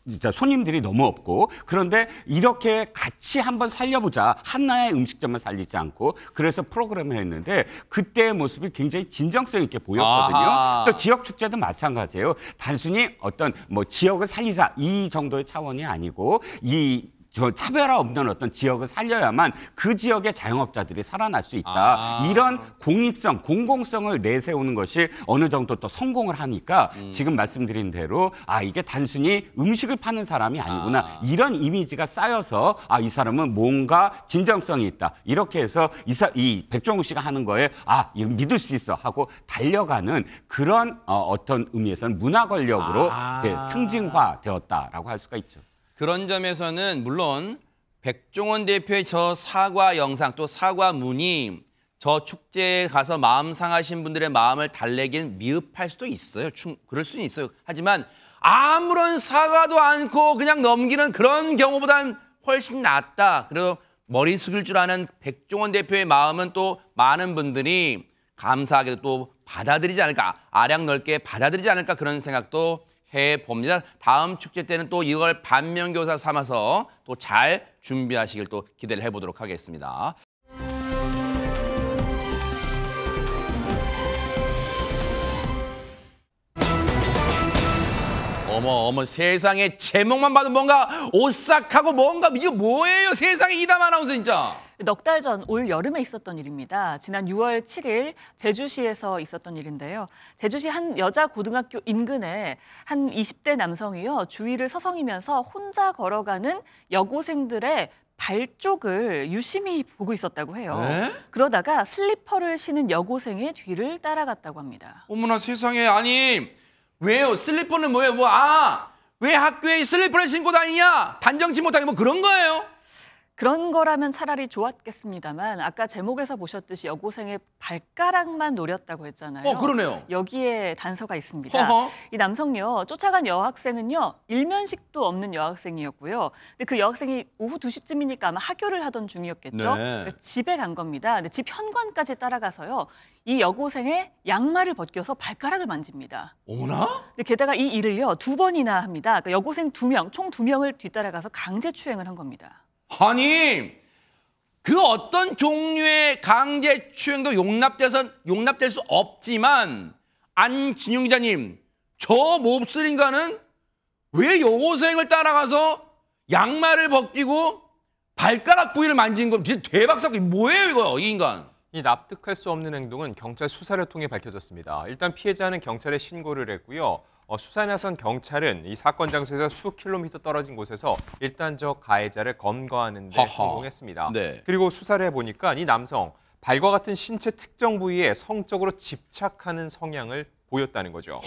G: 진짜 손님들이 너무 없고 그런데 이렇게 같이 한번 살려보자. 하나의 음식점만 살리지 않고 그래서 프로그램을 했는데 그때의 모습이 굉장히 진정성 있게 보였거든요. 또 지역 축제도 마찬가지예요. 단순히 어떤 지역을 살리자 이 정도의 차원이 아니고 차별화 없는 어떤 지역을 살려야만 그 지역의 자영업자들이 살아날 수 있다. 이런 공익성, 공공성을 내세우는 것이 어느 정도 또 성공을 하니까 지금 말씀드린 대로 이게 단순히 음식을 파는 사람이 아니구나. 이런 이미지가 쌓여서 이 사람은 뭔가 진정성이 있다. 이렇게 해서 이 백종원 씨가 하는 거에 이거 믿을 수 있어 하고 달려가는 그런 어떤 의미에서는 문화 권력으로 이제 상징화되었다라고 할 수가 있죠.
A: 그런 점에서는 물론 백종원 대표의 저 사과 영상 또 사과문이 저 축제에 가서 마음 상하신 분들의 마음을 달래긴 미흡할 수도 있어요. 그럴 수는 있어요. 하지만 아무런 사과도 않고 그냥 넘기는 그런 경우보다는 훨씬 낫다. 그리고 머리 숙일 줄 아는 백종원 대표의 마음은 또 많은 분들이 감사하게도 또 받아들이지 않을까. 아량 넓게 받아들이지 않을까 그런 생각도 해봅니다. 다음 축제 때는 또 이걸 반면교사 삼아서 또 잘 준비하시길 또 기대를 해보도록 하겠습니다. 어머 세상에 제목만 봐도 뭔가 오싹하고 뭔가 이게 뭐예요? 세상에 이담 아나운서 진짜.
I: 넉 달 전 올 여름에 있었던 일입니다. 지난 6월 7일 제주시에서 있었던 일인데요. 제주시 한 여자 고등학교 인근에 한 20대 남성이요. 주위를 서성이면서 혼자 걸어가는 여고생들의 발 쪽을 유심히 보고 있었다고 해요. 그러다가 슬리퍼를 신은 여고생의 뒤를 따라갔다고 합니다.
A: 어머나 세상에 아니 왜요? 슬리퍼는 뭐예요? 왜 학교에 슬리퍼를 신고 다니냐? 단정치 못하게 그런 거예요?
I: 그런 거라면 차라리 좋았겠습니다만 아까 제목에서 보셨듯이 여고생의 발가락만 노렸다고 했잖아요.
A: 그러네요.
I: 여기에 단서가 있습니다. 이 남성요. 쫓아간 여학생은요. 일면식도 없는 여학생이었고요. 근데 그 여학생이 오후 2시쯤이니까 아마 학교를 하던 중이었겠죠. 그러니까 집에 간 겁니다. 근데 집 현관까지 따라가서요. 이 여고생의 양말을 벗겨서 발가락을 만집니다.
A: 어머나?
I: 근데 게다가 이 일을요. 2번이나 합니다. 그러니까 여고생 2명, 총 2명을 뒤따라가서 강제 추행을 한 겁니다.
A: 아니 그 어떤 종류의 강제 추행도 용납될 수 없지만 안진용 기자님 저 몹쓸 인간은 왜 여고생을 따라가서 양말을 벗기고 발가락 부위를 만진 거 대박 사건 뭐예요 이거 이 인간.
M: 이 납득할 수 없는 행동은 경찰 수사를 통해 밝혀졌습니다. 일단 피해자는 경찰에 신고를 했고요. 수사에 나선 경찰은 이 사건 장소에서 수 킬로미터 떨어진 곳에서 일단 저 가해자를 검거하는 데 성공했습니다. 그리고 수사를 해보니까 이 남성 발과 같은 신체 특정 부위에 성적으로 집착하는 성향을 보였다는 거죠.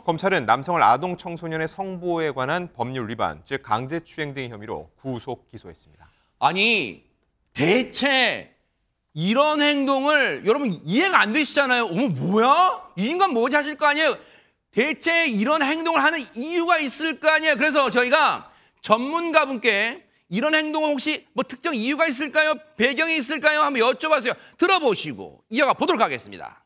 M: 검찰은 남성을 아동 청소년의 성보호에 관한 법률 위반, 즉 강제추행 등의 혐의로 구속 기소했습니다.
A: 아니 대체 이런 행동을 여러분 이해가 안 되시잖아요. 어머 뭐야? 이 인간 뭐지 하실 거 아니에요? 대체 이런 행동을 하는 이유가 있을 거 아니에요. 그래서 저희가 전문가분께 이런 행동은 혹시 특정 이유가 있을까요? 배경이 있을까요? 한번 여쭤봤어요. 들어보시고 이어가 보도록 하겠습니다.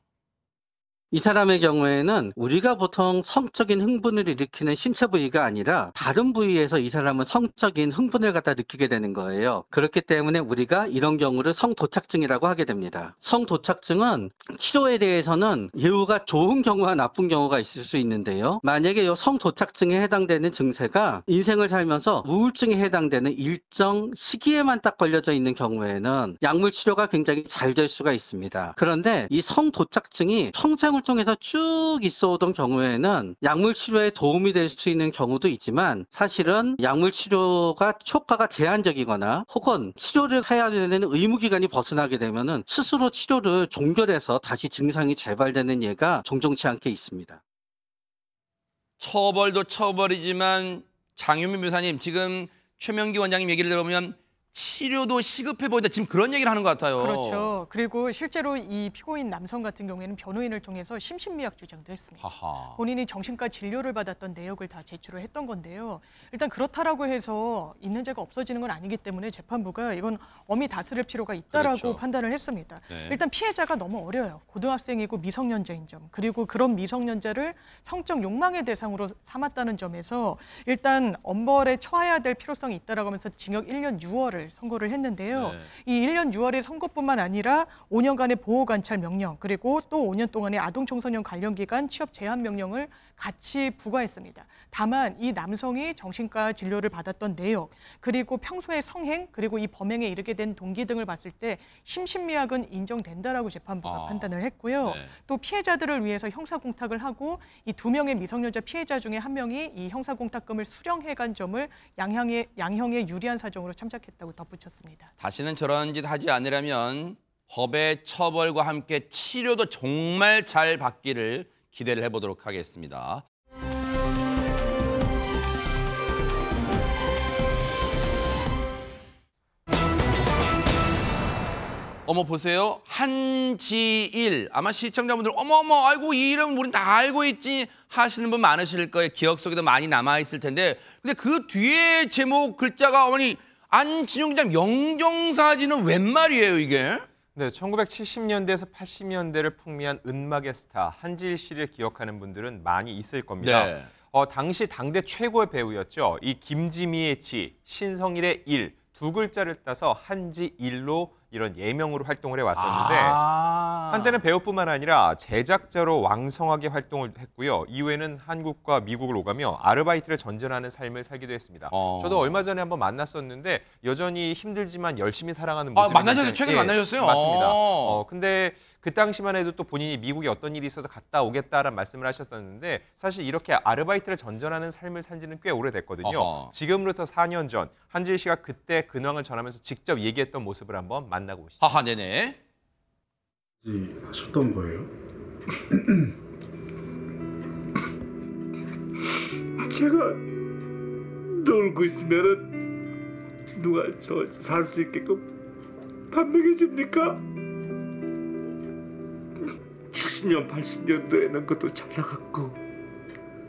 N: 이 사람의 경우에는 우리가 보통 성적인 흥분을 일으키는 신체 부위가 아니라 다른 부위에서 이 사람은 성적인 흥분을 갖다 느끼게 되는 거예요. 그렇기 때문에 우리가 이런 경우를 성도착증이라고 하게 됩니다. 성도착증은 치료에 대해서는 예후가 좋은 경우와 나쁜 경우가 있을 수 있는데요. 만약에 이 성도착증에 해당되는 증세가 인생을 살면서 우울증에 해당되는 일정 시기에만 딱 걸려져 있는 경우에는 약물 치료가 굉장히 잘 될 수가 있습니다. 그런데 이 성도착증이 평생 사용을 통해서 쭉 있어 오던 경우에는 약물 치료에 도움이 될 수 있는 경우도 있지만 사실은 약물 치료가 효과가 제한적이거나 혹은 치료를 해야 되는 의무기간이 벗어나게 되면은 스스로 치료를 종결해서 다시 증상이 재발되는 예가 종종치 않게 있습니다.
A: 처벌도 처벌이지만 장윤미 변호사님, 지금 최명기 원장님 얘기를 들어보면 치료도 시급해 보인다. 지금 그런 얘기를 하는 것 같아요.
D: 그렇죠. 그리고 실제로 이 피고인 남성 같은 경우에는 변호인을 통해서 심신미약 주장도 했습니다.
A: 하하.
D: 본인이 정신과 진료를 받았던 내역을 다 제출을 했던 건데요. 일단 그렇다라고 해서 있는 죄가 없어지는 건 아니기 때문에 재판부가 이건 엄히 다스릴 필요가 있다라고
A: 그렇죠.
D: 판단을 했습니다.
A: 네.
D: 일단 피해자가 너무 어려요. 고등학생이고 미성년자인 점, 그리고 그런 미성년자를 성적 욕망의 대상으로 삼았다는 점에서 일단 엄벌에 처해야 될 필요성이 있다라고 하면서 징역 1년 6월을 선고를 했는데요.
A: 네.
D: 이 1년 6월의 선고뿐만 아니라 5년간의 보호관찰 명령, 그리고 또 5년 동안의 아동청소년 관련기관 취업 제한 명령을 같이 부과했습니다. 다만 이 남성이 정신과 진료를 받았던 내역, 그리고 평소의 성행, 그리고 이 범행에 이르게 된 동기 등을 봤을 때 심신미약은 인정된다라고 재판부가 판단을 했고요.
A: 네.
D: 또 피해자들을 위해서 형사공탁을 하고 이 2명의 미성년자 피해자 중에 1명이 이 형사공탁금을 수령해간 점을 양형에 유리한 사정으로 참작했다고 덧붙였습니다.
A: 다시는 저런 짓 하지 않으려면 법의 처벌과 함께 치료도 정말 잘 받기를 기대를 해보도록 하겠습니다. 어머 보세요. 한지일. 아마 시청자분들 어머어머 아이고 이 이름 우린 다 알고 있지 하시는 분 많으실 거예요. 기억 속에도 많이 남아있을 텐데 근데 그 뒤에 제목 글자가 어머니 안진용 기자 영정사진은 웬 말이에요 이게?
M: 네, 1970년대에서 80년대를 풍미한 은막의 스타 한지일 씨를 기억하는 분들은 많이 있을 겁니다.
A: 네.
M: 당시 당대 최고의 배우였죠. 이 김지미의 지, 신성일의 일, 두 글자를 따서 한지일로 이런 예명으로 활동을 해왔었는데 한때는 배우뿐만 아니라 제작자로 왕성하게 활동을 했고요. 이후에는 한국과 미국을 오가며 아르바이트를 전전하는 삶을 살기도 했습니다. 저도 얼마 전에 한번 만났었는데 여전히 힘들지만 열심히 살아가는 모습이
A: 만나셨어요? 최근에 만나셨어요?
M: 맞습니다. 근데 그 당시만 해도 또 본인이 미국에 어떤 일이 있어서 갔다 오겠다라는 말씀을 하셨었는데 사실 이렇게 아르바이트를 전전하는 삶을 산 지는 꽤 오래됐거든요. 지금으로부터 4년 전 한지일 씨가 그때 근황을 전하면서 직접 얘기했던 모습을 한번 만나고 오시죠.
A: 하하, 네네.
K: 하셨던 거예요?
O: 제가 놀고 있으면은 누가 저 살 수 있게끔 밥 먹여줍니까? 70년, 80년도에는 그것도 잘 나갔고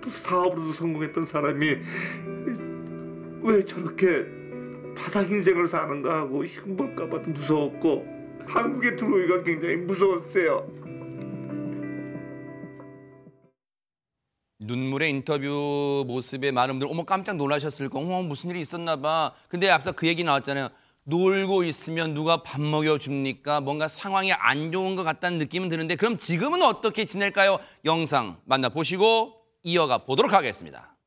O: 또 사업으로도 성공했던 사람이 왜 저렇게 바닥 인생을 사는가 하고 흉볼까 봐도 무서웠고 한국에 들어오기가 굉장히 무서웠어요.
A: 눈물의 인터뷰 모습에 많은 분들 어머 깜짝 놀라셨을 거. 무슨 일이 있었나 봐. 근데 앞서 그 얘기 나왔잖아요. 놀고 있으면 누가 밥 먹여줍니까? 뭔가 상황이 안 좋은 것 같다는 느낌은 드는데 그럼 지금은 어떻게 지낼까요? 영상 만나보시고 이어가 보도록 하겠습니다.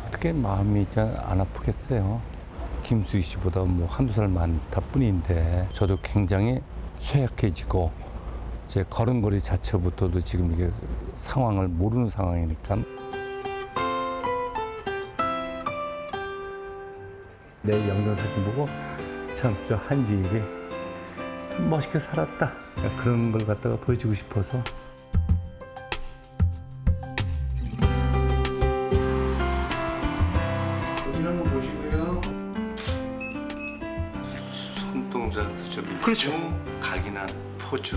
P: 어떻게 마음이 안 아프겠어요. 김수희 씨보다 뭐 한두 살 많다 뿐인데 저도 굉장히 쇠약해지고 제 걸음걸이 자체부터도 지금 이게 상황을 모르는 상황이니까 내 영정사진 보고 참 저 한지일이 참 멋있게 살았다 그런 걸 갖다가 보여주고 싶어서
K: 이런 거 보시고요.
P: 손동작도 좀
K: 그렇죠.
P: 각인한 포즈,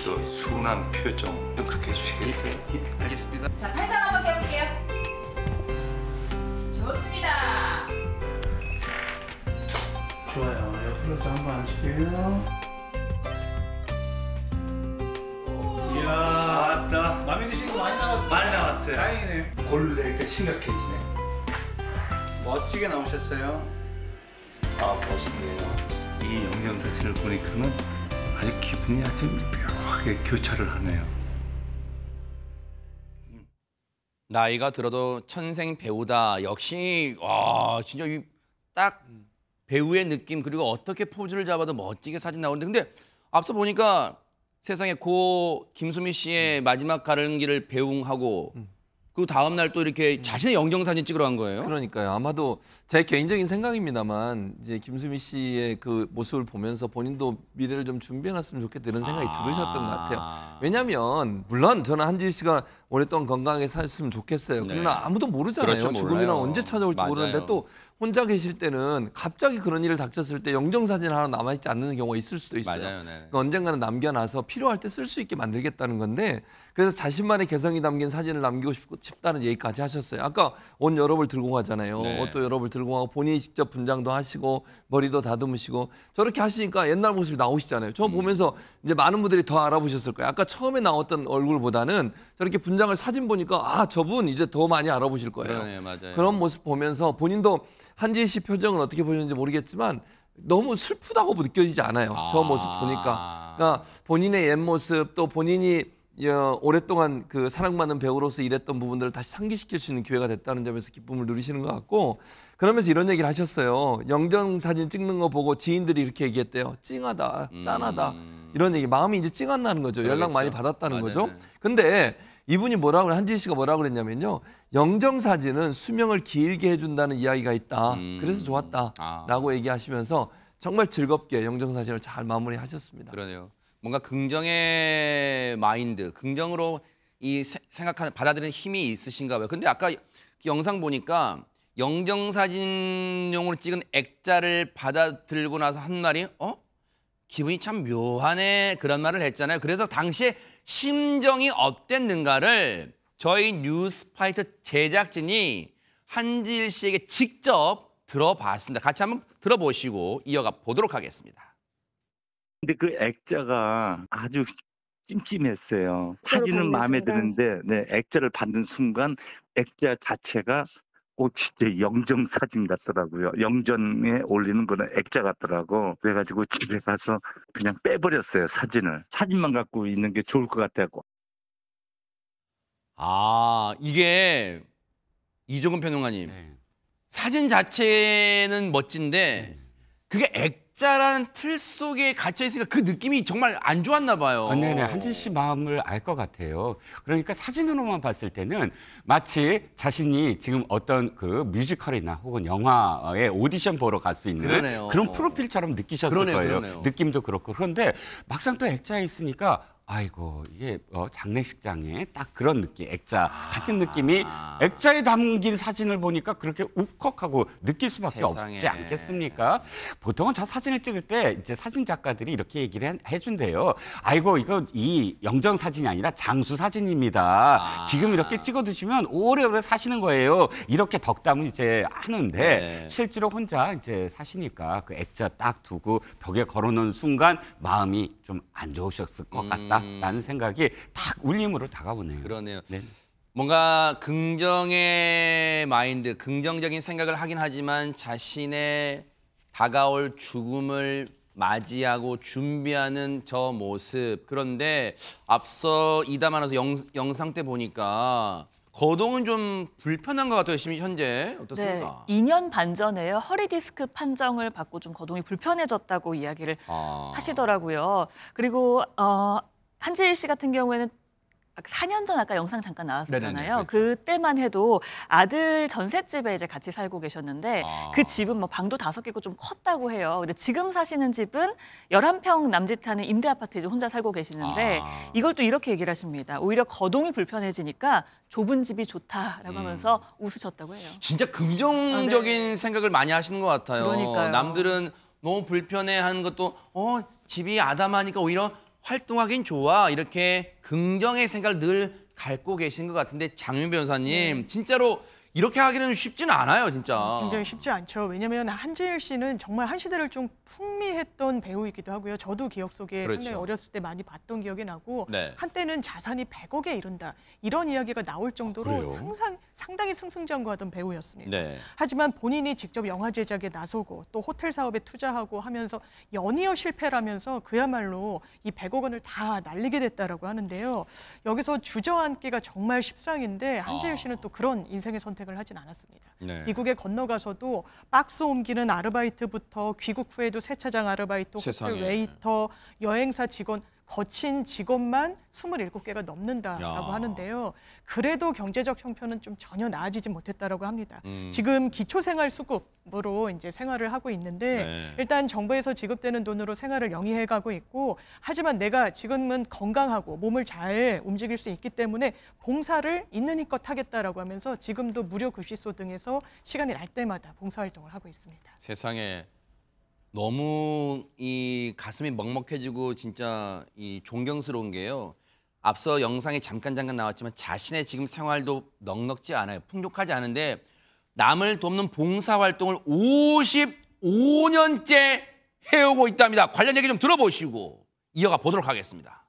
P: 또 순한 표정 좀 그렇게 해주시겠어요?
K: 알겠습니다.
J: 자, 팔짱 한번 껴볼게요. 좋습니다.
K: 좋아요. 옆으로서 한번 앉을게요.
P: 이야, 맞다.
L: 마음에 드시는 거 많이 나왔어요.
P: 많이 나왔어요.
L: 다행이네.
P: 골래니까 심각해지네.
L: 멋지게 나오셨어요.
P: 아, 멋있네요. 이 영상사진을 보니까는 아주 기분이 아주 묘하게 교차를 하네요.
A: 나이가 들어도 천생 배우다. 역시 와 진짜 딱 배우의 느낌 그리고 어떻게 포즈를 잡아도 멋지게 사진 나오는데 근데 앞서 보니까 세상에 고 김수미 씨의 마지막 가는 길을 배웅하고 그 다음 날 또 이렇게 자신의 영정 사진 찍으러 간 거예요?
E: 그러니까요. 아마도 제 개인적인 생각입니다만 이제 김수미 씨의 그 모습을 보면서 본인도 미래를 좀 준비해놨으면 좋겠다 이런 생각이 들으셨던 것 같아요. 왜냐하면 물론 저는 한지일 씨가 오랫동안 건강하게 살았으면 좋겠어요.
A: 네.
E: 그러나 아무도 모르잖아요.
A: 그렇죠,
E: 죽음이랑
A: 몰라요.
E: 언제 찾아올지
A: 맞아요.
E: 모르는데 또 혼자 계실 때는 갑자기 그런 일을 닥쳤을 때 영정사진 하나 남아있지 않는 경우가 있을 수도 있어요.
A: 맞아요, 네.
E: 그러니까 언젠가는 남겨놔서 필요할 때 쓸 수 있게 만들겠다는 건데 그래서 자신만의 개성이 담긴 사진을 남기고 싶다는 얘기까지 하셨어요. 아까 옷 여러 벌 들고 가잖아요.
A: 네.
E: 옷도 여러 벌 들고 가고 본인이 직접 분장도 하시고 머리도 다듬으시고 저렇게 하시니까 옛날 모습이 나오시잖아요. 저 보면서 이제 많은 분들이 더 알아보셨을 거예요. 아까 처음에 나왔던 얼굴보다는 저렇게 분장을 사진 보니까 아 저분 이제 더 많이 알아보실 거예요.
A: 그러네, 맞아요.
E: 그런 모습 보면서 본인도 한지일 씨 표정은 어떻게 보셨는지 모르겠지만 너무 슬프다고 느껴지지 않아요. 저 모습 보니까. 그러니까 본인의 옛 모습 또 본인이 오랫동안 그 사랑받는 배우로서 일했던 부분들을 다시 상기시킬 수 있는 기회가 됐다는 점에서 기쁨을 누리시는 것 같고 그러면서 이런 얘기를 하셨어요. 영정 사진 찍는 거 보고 지인들이 이렇게 얘기했대요. 찡하다, 짠하다. 이런 얘기. 마음이 이제 찡한다는 거죠. 연락 많이 받았다는
A: 맞아요.
E: 거죠. 근데 이분이 뭐라고 한지일 씨가 뭐라고 그랬냐면요. 영정 사진은 수명을 길게 해준다는 이야기가 있다. 그래서 좋았다라고 얘기하시면서 정말 즐겁게 영정 사진을 잘 마무리하셨습니다.
A: 그러네요. 뭔가 긍정의 마인드, 긍정으로 이 생각하는 받아들이는 힘이 있으신가 봐요. 근데 아까 영상 보니까 영정 사진용으로 찍은 액자를 받아들고 나서 한 말이 기분이 참 묘하네 그런 말을 했잖아요. 그래서 당시에 심정이 어땠는가를 저희 뉴스파이터 제작진이 한지일 씨에게 직접 들어봤습니다. 같이 한번 들어보시고 이어가 보도록 하겠습니다.
Q: 근데 그 액자가 아주 찜찜했어요. 사진은 마음에 드는데 액자를 받는 순간 액자 자체가 진짜 영정 사진 같더라고요. 영전에 올리는 거는 액자 같더라고. 그래가지고 집에 가서 그냥 빼버렸어요, 사진을. 사진만 갖고 있는 게 좋을 것 같다고.
A: 이게 이종근 평론가님. 사진 자체는 멋진데 그게 액자라는 틀 속에 갇혀 있으니까 그 느낌이 정말 안 좋았나 봐요.
G: 네네, 한진 씨 마음을 알 것 같아요. 그러니까 사진으로만 봤을 때는 마치 자신이 지금 어떤 그 뮤지컬이나 혹은 영화의 오디션 보러 갈 수 있는
A: 그러네요.
G: 그런 프로필처럼 느끼셨을 거예요.
A: 그러네요.
G: 느낌도 그렇고. 그런데 막상 또 액자에 있으니까 아이고 이게 장례식장에 딱 그런 느낌, 액자 같은 느낌이 액자에 담긴 사진을 보니까 그렇게 울컥하고 느낄 수밖에
A: 세상에.
G: 없지 않겠습니까? 보통은 저 사진을 찍을 때 이제 사진 작가들이 이렇게 얘기를 해준대요. 아이고 이거 이 영정 사진이 아니라 장수 사진입니다. 지금 이렇게 찍어두시면 오래오래 사시는 거예요. 이렇게 덕담을 이제 하는데 실제로 혼자 이제 사시니까 그 액자 딱 두고 벽에 걸어놓은 순간 마음이 좀 안 좋으셨을 것 같다라는 생각이 탁 울림으로 다가오네요.
A: 그러네요.
G: 네.
A: 뭔가 긍정의 마인드, 긍정적인 생각을 하긴 하지만 자신의 다가올 죽음을 맞이하고 준비하는 저 모습. 그런데 앞서 이담하면서 영상 때 보니까 거동은 좀 불편한 것 같아요. 현재 어떻습니까?
I: 네, 2년 반 전에요. 허리 디스크 판정을 받고 좀 거동이 불편해졌다고 이야기를 하시더라고요. 그리고 한지일 씨 같은 경우에는 4년 전 아까 영상 잠깐 나왔었잖아요.
A: 네네네,
I: 그때만 해도 아들 전셋집에 이제 같이 살고 계셨는데 그 집은 뭐 방도 5개고 좀 컸다고 해요. 근데 지금 사시는 집은 11평 남짓하는 임대 아파트에 이제 혼자 살고 계시는데 이걸 또 이렇게 얘기를 하십니다. 오히려 거동이 불편해지니까 좁은 집이 좋다라고 하면서 웃으셨다고 해요.
A: 진짜 긍정적인 생각을 많이 하시는 것 같아요.
I: 그러니까요.
A: 남들은 너무 불편해하는 것도 집이 아담하니까 오히려 활동하긴 좋아. 이렇게 긍정의 생각을 늘 갖고 계신 것 같은데 장윤 변호사님 진짜로 이렇게 하기는 쉽지는 않아요, 진짜.
D: 굉장히 쉽지 않죠. 왜냐하면 한지일 씨는 정말 한 시대를 좀 풍미했던 배우이기도 하고요. 저도 기억 속에
A: 그렇죠.
D: 상당히 어렸을 때 많이 봤던 기억이 나고
A: 네.
D: 한때는 자산이 100억에 이른다. 이런 이야기가 나올 정도로 상당히 승승장구하던 배우였습니다.
A: 네.
D: 하지만 본인이 직접 영화 제작에 나서고 또 호텔 사업에 투자하고 하면서 연이어 실패라면서 그야말로 이 100억 원을 다 날리게 됐다라고 하는데요. 여기서 주저앉기가 정말 십상인데 한지일 씨는 또 그런 인생의 선택을 하진 않았습니다.
A: 네.
D: 미국에 건너가서도 박스 옮기는 아르바이트부터 귀국 후에도 세차장 아르바이트,
A: 세상에.
D: 호텔 웨이터, 여행사 직원, 거친 직업만 27개가 넘는다라고
A: 야.
D: 하는데요. 그래도 경제적 형편은 좀 전혀 나아지지 못했다라고 합니다.
A: 음.
D: 지금 기초생활수급으로 이제 생활을 하고 있는데
A: 네.
D: 일단 정부에서 지급되는 돈으로 생활을 영위해가고 있고 하지만 내가 지금은 건강하고 몸을 잘 움직일 수 있기 때문에 봉사를 있는 힘껏 하겠다라고 하면서 지금도 무료 급식소 등에서 시간이 날 때마다 봉사활동을 하고 있습니다.
A: 세상에 너무 이 가슴이 먹먹해지고 진짜 이 존경스러운 게요. 앞서 영상에 잠깐 나왔지만 자신의 지금 생활도 넉넉지 않아요. 풍족하지 않은데 남을 돕는 봉사활동을 55년째 해오고 있답니다. 관련 얘기 좀 들어보시고 이어가 보도록 하겠습니다.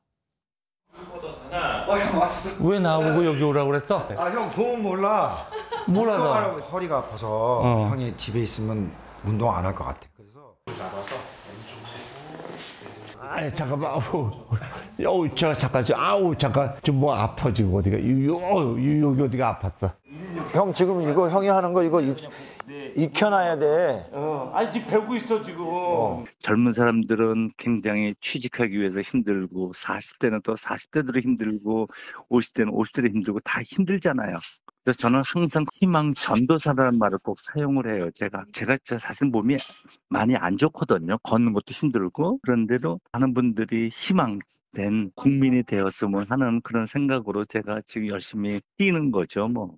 L: 형 왔어.
R: 왜 나보고 여기 오라고 그랬어?
L: 아, 형 보면 몰라.
R: 몰라, 너.
L: 운동하라고 허리가 아파서 형이 집에 있으면 운동 안 할 것 같아. 그래서 나가서
R: 아, 잠깐만. 아우, 저 잠깐, 잠깐, 좀 뭐 아파 지금 어디가? 여기 어디가 아팠어?
L: 형 지금 이거 형이 하는 거 이거 익혀놔야 돼.
R: 아니 지금 배우고 있어 지금.
Q: 젊은 사람들은 굉장히 취직하기 위해서 힘들고 40대는 또 40대대로 힘들고 50대는 50대로 힘들고 다 힘들잖아요. 그래서 저는 항상 희망 전도사라는 말을 꼭 사용을 해요. 제가 사실 몸이 많이 안 좋거든요. 걷는 것도 힘들고 그런데도 많은 분들이 희망된 국민이 되었으면 하는 그런 생각으로 제가 지금 열심히 뛰는 거죠. 뭐.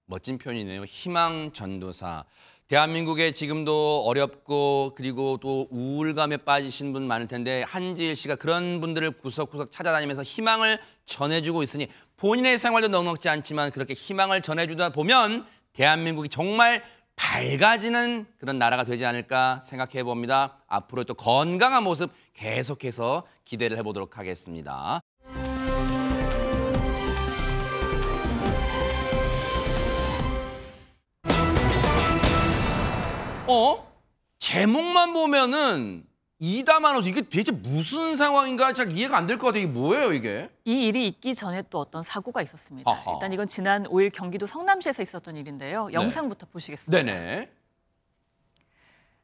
A: 멋진 표현이네요. 희망 전도사. 대한민국에 지금도 어렵고 그리고 또 우울감에 빠지신 분 많을 텐데 한지일 씨가 그런 분들을 구석구석 찾아다니면서 희망을 전해주고 있으니 본인의 생활도 넉넉지 않지만 그렇게 희망을 전해주다 보면 대한민국이 정말 밝아지는 그런 나라가 되지 않을까 생각해 봅니다. 앞으로 또 건강한 모습 계속해서 기대를 해보도록 하겠습니다. 제목만 보면은 이다만호수 이게 대체 무슨 상황인가 잘 이해가 안 될 것 같아요. 이게 뭐예요, 이게?
I: 이 일이 있기 전에 또 어떤 사고가 있었습니다.
A: 아하.
I: 일단 이건 지난 5일 경기도 성남시에서 있었던 일인데요. 영상부터 보시겠습니다.
A: 네네.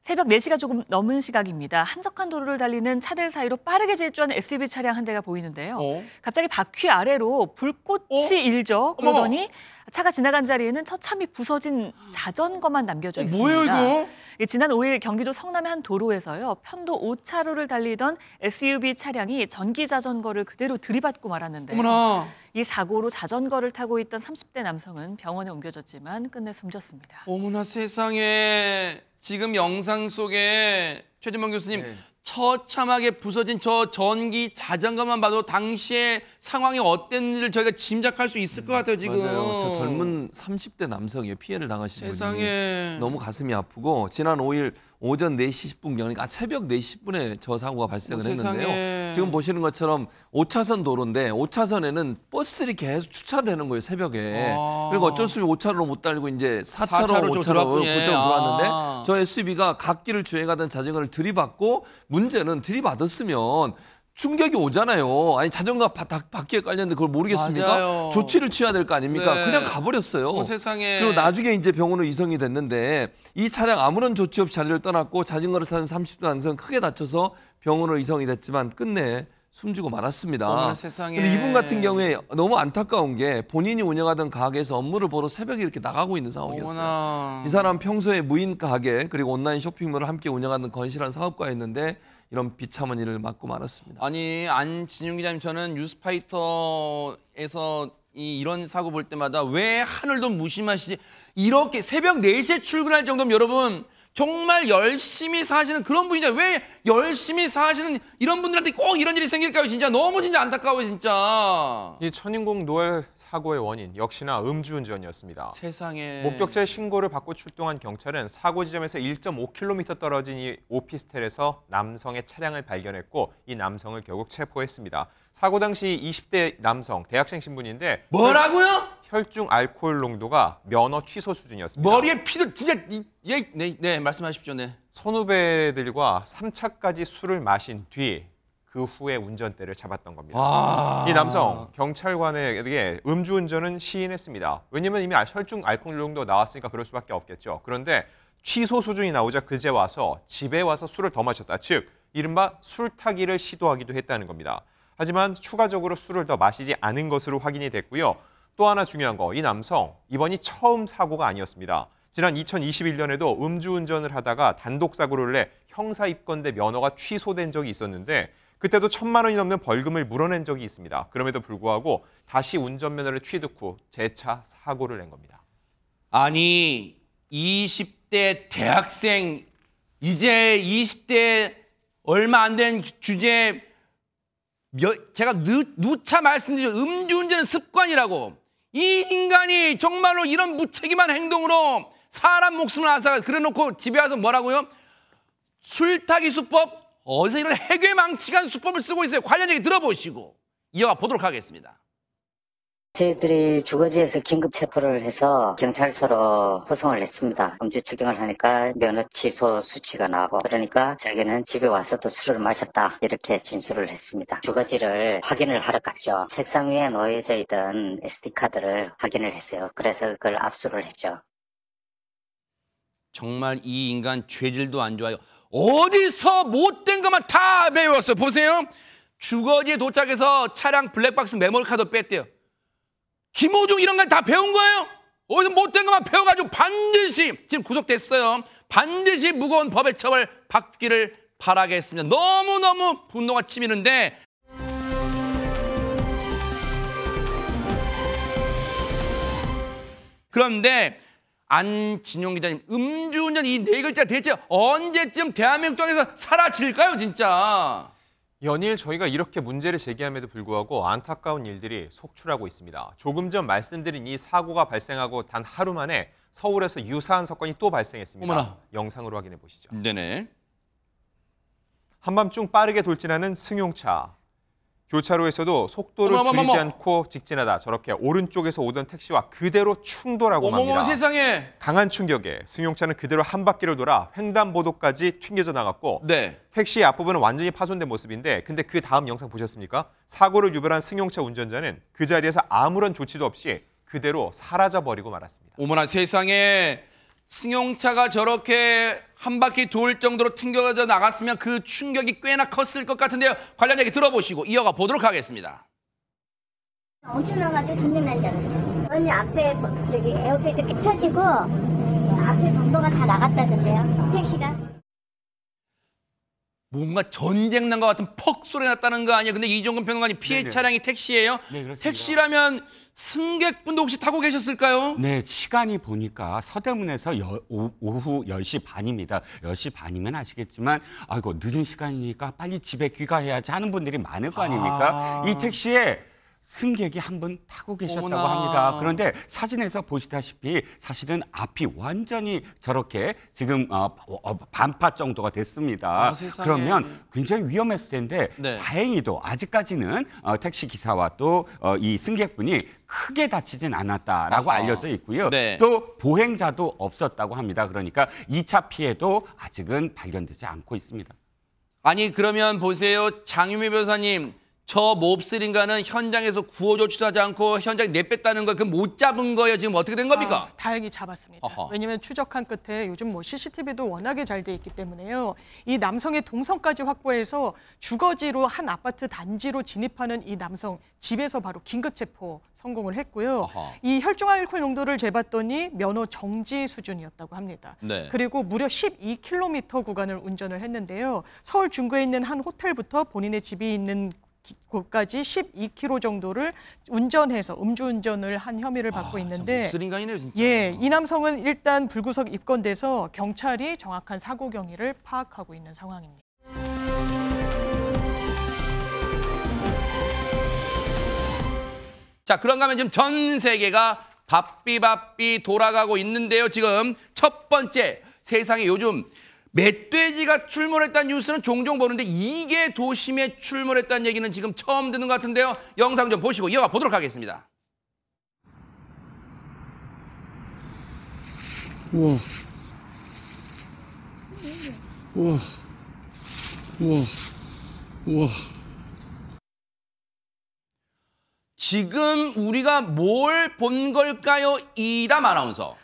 I: 새벽 4시가 조금 넘은 시각입니다. 한적한 도로를 달리는 차들 사이로 빠르게 질주하는 SUV 차량 한 대가 보이는데요. 갑자기 바퀴 아래로 불꽃이 일죠. 그러더니 차가 지나간 자리에는 처참히 부서진 자전거만 남겨져 있습니다.
A: 뭐예요, 이거?
I: 지난 5일 경기도 성남의 한 도로에서요. 편도 5차로를 달리던 SUV 차량이 전기 자전거를 그대로 들이받고 말았는데요.
A: 어머나.
I: 이 사고로 자전거를 타고 있던 30대 남성은 병원에 옮겨졌지만 끝내 숨졌습니다.
A: 어머나 세상에. 지금 영상 속에 최진봉 교수님 처참하게 부서진 저 전기 자전거만 봐도 당시의 상황이 어땠는지를 저희가 짐작할 수 있을 것 같아요, 지금.
E: 맞아요. 저 젊은 30대 남성이 피해를 당하신
A: 세상에.
E: 분이 너무 가슴이 아프고 지난 5일 오전 4시 10분 그러니까 새벽 4시 10분에 저 사고가 발생을 했는데요.
A: 세상에.
E: 지금 보시는 것처럼 5차선 도로인데 5차선에는 버스들이 계속 주차를 하는 거예요, 새벽에. 그리고 어쩔 수 없이 5차로로 못 달리고 이제 4차로, 5차로 고점으로 들어왔는데 저 SUV가 갓길을 주행하던 자전거를 들이받고 문제는 들이받았으면 충격이 오잖아요. 아니 자전거가 바퀴에 깔렸는데 그걸 모르겠습니까?
A: 맞아요.
E: 조치를 취해야 될 거 아닙니까?
A: 네.
E: 그냥 가버렸어요.
A: 세상에.
E: 그리고 나중에 이제 병원으로 이송이 됐는데 이 차량 아무런 조치 없이 자리를 떠났고 자전거를 타는 30대 남성 크게 다쳐서 병원으로 이송이 됐지만 끝내 숨지고 말았습니다.
A: 어머나 세상에.
E: 근데 이분 같은 경우에 너무 안타까운 게 본인이 운영하던 가게에서 업무를 보러 새벽에 이렇게 나가고 있는 상황이었어요.
A: 어머나.
E: 이 사람 평소에 무인 가게 그리고 온라인 쇼핑몰을 함께 운영하는 건실한 사업가였는데 이런 비참한 일을 맞고 말았습니다.
A: 아니 안진용 기자님 저는 뉴스파이터에서 이런 사고 볼 때마다 왜 하늘도 무심하시지 이렇게 새벽 4시에 출근할 정도면 여러분 정말 열심히 사시는 그런 분이죠. 왜 열심히 사시는 이런 분들한테 꼭 이런 일이 생길까요? 진짜 너무 진짜 안타까워요, 진짜.
M: 이 천인공 노엘 사고의 원인 역시나 음주운전이었습니다.
A: 세상에.
M: 목격자의 신고를 받고 출동한 경찰은 사고 지점에서 1.5km 떨어진 이 오피스텔에서 남성의 차량을 발견했고 이 남성을 결국 체포했습니다. 사고 당시 20대 남성, 대학생 신분인데
A: 뭐라고요?
M: 혈중 알코올 농도가 면허 취소 수준이었습니다.
A: 머리에 피도 진짜 네, 말씀하십시오. 네.
M: 선후배들과 3차까지 술을 마신 뒤 그 후에 운전대를 잡았던 겁니다.
A: 아...
M: 이 남성 경찰관에게 음주운전은 시인했습니다. 왜냐면 이미 혈중 알코올 농도가 나왔으니까 그럴 수밖에 없겠죠. 그런데 취소 수준이 나오자 그제 와서 집에 와서 술을 더 마셨다. 즉 이른바 술타기를 시도하기도 했다는 겁니다. 하지만 추가적으로 술을 더 마시지 않은 것으로 확인이 됐고요. 또 하나 중요한 거, 이 남성 이번이 처음 사고가 아니었습니다. 지난 2021년에도 음주운전을 하다가 단독 사고를 내 형사 입건돼 면허가 취소된 적이 있었는데 그때도 1,000만 원이 넘는 벌금을 물어낸 적이 있습니다. 그럼에도 불구하고 다시 운전면허를 취득 후 재차 사고를 낸 겁니다.
A: 아니 20대 대학생 이제 20대 얼마 안 된 주제에 제가 누차 말씀드리죠. 음주운전은 습관이라고. 이 인간이 정말로 이런 무책임한 행동으로 사람 목숨을 앗아가 그래놓고 집에 와서 뭐라고요? 술타기 수법? 어디서 이런 해괴망측한 수법을 쓰고 있어요. 관련 얘기 들어보시고 이어가 보도록 하겠습니다.
S: 저희들이 주거지에서 긴급 체포를 해서 경찰서로 호송을 했습니다. 음주 측정을 하니까 면허 취소 수치가 나오고 그러니까 자기는 집에 와서 또 술을 마셨다 이렇게 진술을 했습니다. 주거지를 확인을 하러 갔죠. 책상 위에 놓여져 있던 SD카드를 확인을 했어요. 그래서 그걸 압수를 했죠.
A: 정말 이 인간 죄질도 안 좋아요. 어디서 못된 것만 다 배웠어요. 보세요. 주거지에 도착해서 차량 블랙박스 메모리카드 뺐대요. 김호중 이런 걸 다 배운 거예요? 어디서 못된 것만 배워가지고 반드시 지금 구속됐어요. 반드시 무거운 법의 처벌 받기를 바라겠습니다. 너무너무 분노가 치미는데 그런데 안진용 기자님, 음주운전 이 네 글자 대체 언제쯤 대한민국 땅에서 사라질까요, 진짜?
M: 연일 저희가 이렇게 문제를 제기함에도 불구하고 안타까운 일들이 속출하고 있습니다. 조금 전 말씀드린 이 사고가 발생하고 단 하루 만에 서울에서 유사한 사건이 또 발생했습니다.
A: 어머나.
M: 영상으로 확인해 보시죠.
A: 네네.
M: 한밤중 빠르게 돌진하는 승용차. 교차로에서도 속도를 줄이지 않고 직진하다 저렇게 오른쪽에서 오던 택시와 그대로 충돌하고 맙니다.
A: 세상에.
M: 강한 충격에 승용차는 그대로 한 바퀴를 돌아 횡단보도까지 튕겨져 나갔고
A: 네.
M: 택시 앞부분은 완전히 파손된 모습인데 근데 그 다음 영상 보셨습니까? 사고를 유발한 승용차 운전자는 그 자리에서 아무런 조치도 없이 그대로 사라져버리고 말았습니다.
A: 어머나 세상에. 승용차가 저렇게 한 바퀴 돌 정도로 튕겨져 나갔으면 그 충격이 꽤나 컸을 것 같은데요. 관련 얘기 들어보시고 이어가 보도록 하겠습니다.
T: 엄청 나가지고 전쟁 난 줄 알았어요. 언니 앞에 저기 에어백 이렇게 펴지고 앞에 범퍼가 다 나갔다던데요. 택시가.
A: 뭔가 전쟁 난 것 같은 퍽 소리 났다는 거 아니에요? 근데 이종근 평론가님 피해
G: 네네.
A: 차량이 택시예요?
G: 네, 그렇습니다.
A: 택시라면 승객분도 혹시 타고 계셨을까요?
G: 네, 시간이 보니까 서대문에서 오후 10시 반입니다. 10시 반이면 아시겠지만 아이고 늦은 시간이니까 빨리 집에 귀가해야지 하는 분들이 많을 거 아닙니까? 이 택시에 승객이 한 분 타고 계셨다고
A: 어머나.
G: 합니다. 그런데 사진에서 보시다시피 사실은 앞이 완전히 저렇게 지금 반파 정도가 됐습니다.
A: 세상에.
G: 그러면 굉장히 위험했을 텐데
A: 네.
G: 다행히도 아직까지는 택시 기사와 또 이 승객분이 크게 다치진 않았다라고
A: 아하.
G: 알려져 있고요.
A: 네.
G: 또 보행자도 없었다고 합니다. 그러니까 2차 피해도 아직은 발견되지 않고 있습니다.
A: 아니 그러면 보세요. 장유미 변호사님. 저 몹쓸 인간은 현장에서 구호 조치도 하지 않고 현장에 내뺐다는 거 그 못 잡은 거예요. 지금 어떻게 된 겁니까?
D: 다행히 잡았습니다.
A: 어허.
D: 왜냐하면 추적한 끝에 요즘 뭐 CCTV도 워낙에 잘 돼 있기 때문에요. 이 남성의 동선까지 확보해서 주거지로 한 아파트 단지로 진입하는 이 남성 집에서 바로 긴급 체포 성공을 했고요.
A: 어허.
D: 이 혈중 알코올 농도를 재봤더니 면허 정지 수준이었다고 합니다.
A: 네.
D: 그리고 무려 12km 구간을 운전을 했는데요. 서울 중구에 있는 한 호텔부터 본인의 집이 있는 곳까지 12km 정도를 운전해서 음주운전을 한 혐의를 받고 있는데
A: 몹쓸 인간이네요, 진짜.
D: 예, 이 남성은 일단 불구속 입건돼서 경찰이 정확한 사고 경위를 파악하고 있는 상황입니다.
A: 자, 그런가 하면 지금 전 세계가 바삐 돌아가고 있는데요. 지금 첫 번째, 세상에 요즘 멧돼지가 출몰했다는 뉴스는 종종 보는데 이게 도심에 출몰했다는 얘기는 지금 처음 듣는 것 같은데요. 영상 좀 보시고 이어가 보도록 하겠습니다.
K: 우와. 우와. 우와. 우와.
A: 지금 우리가 뭘 본 걸까요? 이담 아나운서.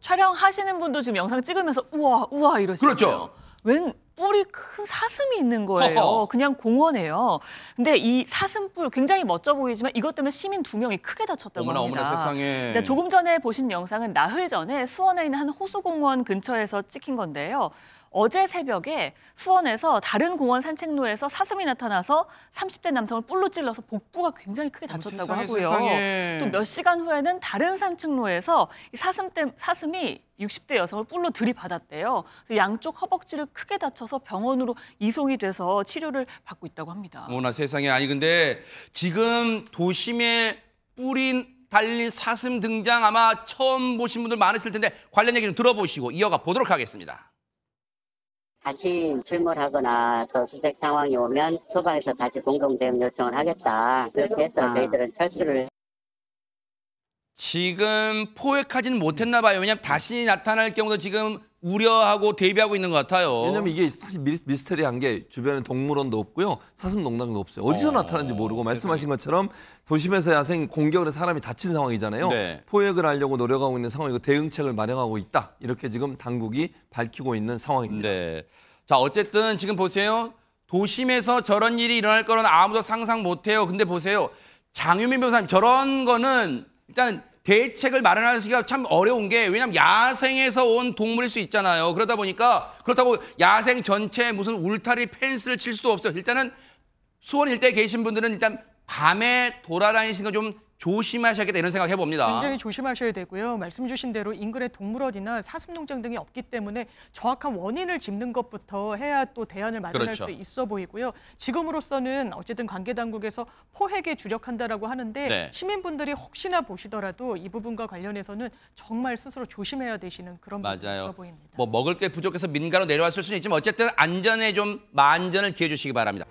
I: 촬영하시는 분도 지금 영상 찍으면서 우와 우와 이러시잖아요.
A: 그렇죠.
I: 웬 뿔이 큰 사슴이 있는 거예요.
A: 허허.
I: 그냥 공원에요. 근데 이 사슴뿔 굉장히 멋져 보이지만 이것 때문에 시민 2명이 크게 다쳤다고
A: 어머나,
I: 합니다.
A: 어머나 세상에.
I: 근데 조금 전에 보신 영상은 나흘 전에 수원에 있는 한 호수공원 근처에서 찍힌 건데요. 어제 새벽에 수원에서 다른 공원 산책로에서 사슴이 나타나서 30대 남성을 뿔로 찔러서 복부가 굉장히 크게 다쳤다고
A: 세상에,
I: 하고요.
A: 세상에.
I: 또 몇 시간 후에는 다른 산책로에서 이 사슴이 60대 여성을 뿔로 들이받았대요. 그래서 양쪽 허벅지를 크게 다쳐서 병원으로 이송이 돼서 치료를 받고 있다고 합니다.
A: 어머나 세상에. 아니 근데 지금 도심에 뿔이 달린 사슴 등장 아마 처음 보신 분들 많으실 텐데 관련 얘기 좀 들어보시고 이어가 보도록 하겠습니다.
S: 다시 출몰하거나 더 수색 상황이 오면 소방에서 다시 공동 대응 요청을 하겠다. 그렇게 해서 저희들은 철수를.
A: 지금 포획하지는 못했나 봐요. 왜냐하면 다시 나타날 경우도 지금 우려하고 대비하고 있는 것 같아요.
E: 왜냐면 이게 사실 미스터리한 게 주변에 동물원도 없고요. 사슴농장도 없어요. 어디서 나타나는지 모르고 말씀하신 것처럼 도심에서 야생 공격으로 사람이 다친 상황이잖아요.
A: 네.
E: 포획을 하려고 노력하고 있는 상황이고 대응책을 마련하고 있다. 이렇게 지금 당국이 밝히고 있는 상황입니다.
A: 네. 자, 어쨌든 지금 보세요. 도심에서 저런 일이 일어날 거는 아무도 상상 못해요. 근데 보세요. 장유민 변호사님 저런 거는 일단 대책을 마련하기가 참 어려운 게 왜냐하면 야생에서 온 동물일 수 있잖아요. 그러다 보니까 그렇다고 야생 전체에 무슨 울타리 펜스를 칠 수도 없어요. 일단은 수원 일대에 계신 분들은 일단 밤에 돌아다니시는 거 좀 조심하셔야겠다 이런 생각 해봅니다.
D: 굉장히 조심하셔야 되고요. 말씀 주신 대로 인근에 동물원이나 사슴농장 등이 없기 때문에 정확한 원인을 짚는 것부터 해야 또 대안을 마련할
A: 그렇죠.
D: 수 있어 보이고요. 지금으로서는 어쨌든 관계당국에서 포획에 주력한다라고 하는데
A: 네.
D: 시민분들이 혹시나 보시더라도 이 부분과 관련해서는 정말 스스로 조심해야 되시는 그런 부분이 있어
A: 맞아요.
D: 보입니다.
A: 뭐 먹을 게 부족해서 민가로 내려왔을 수는 있지만 어쨌든 안전에 좀 만전을 기해 주시기 바랍니다.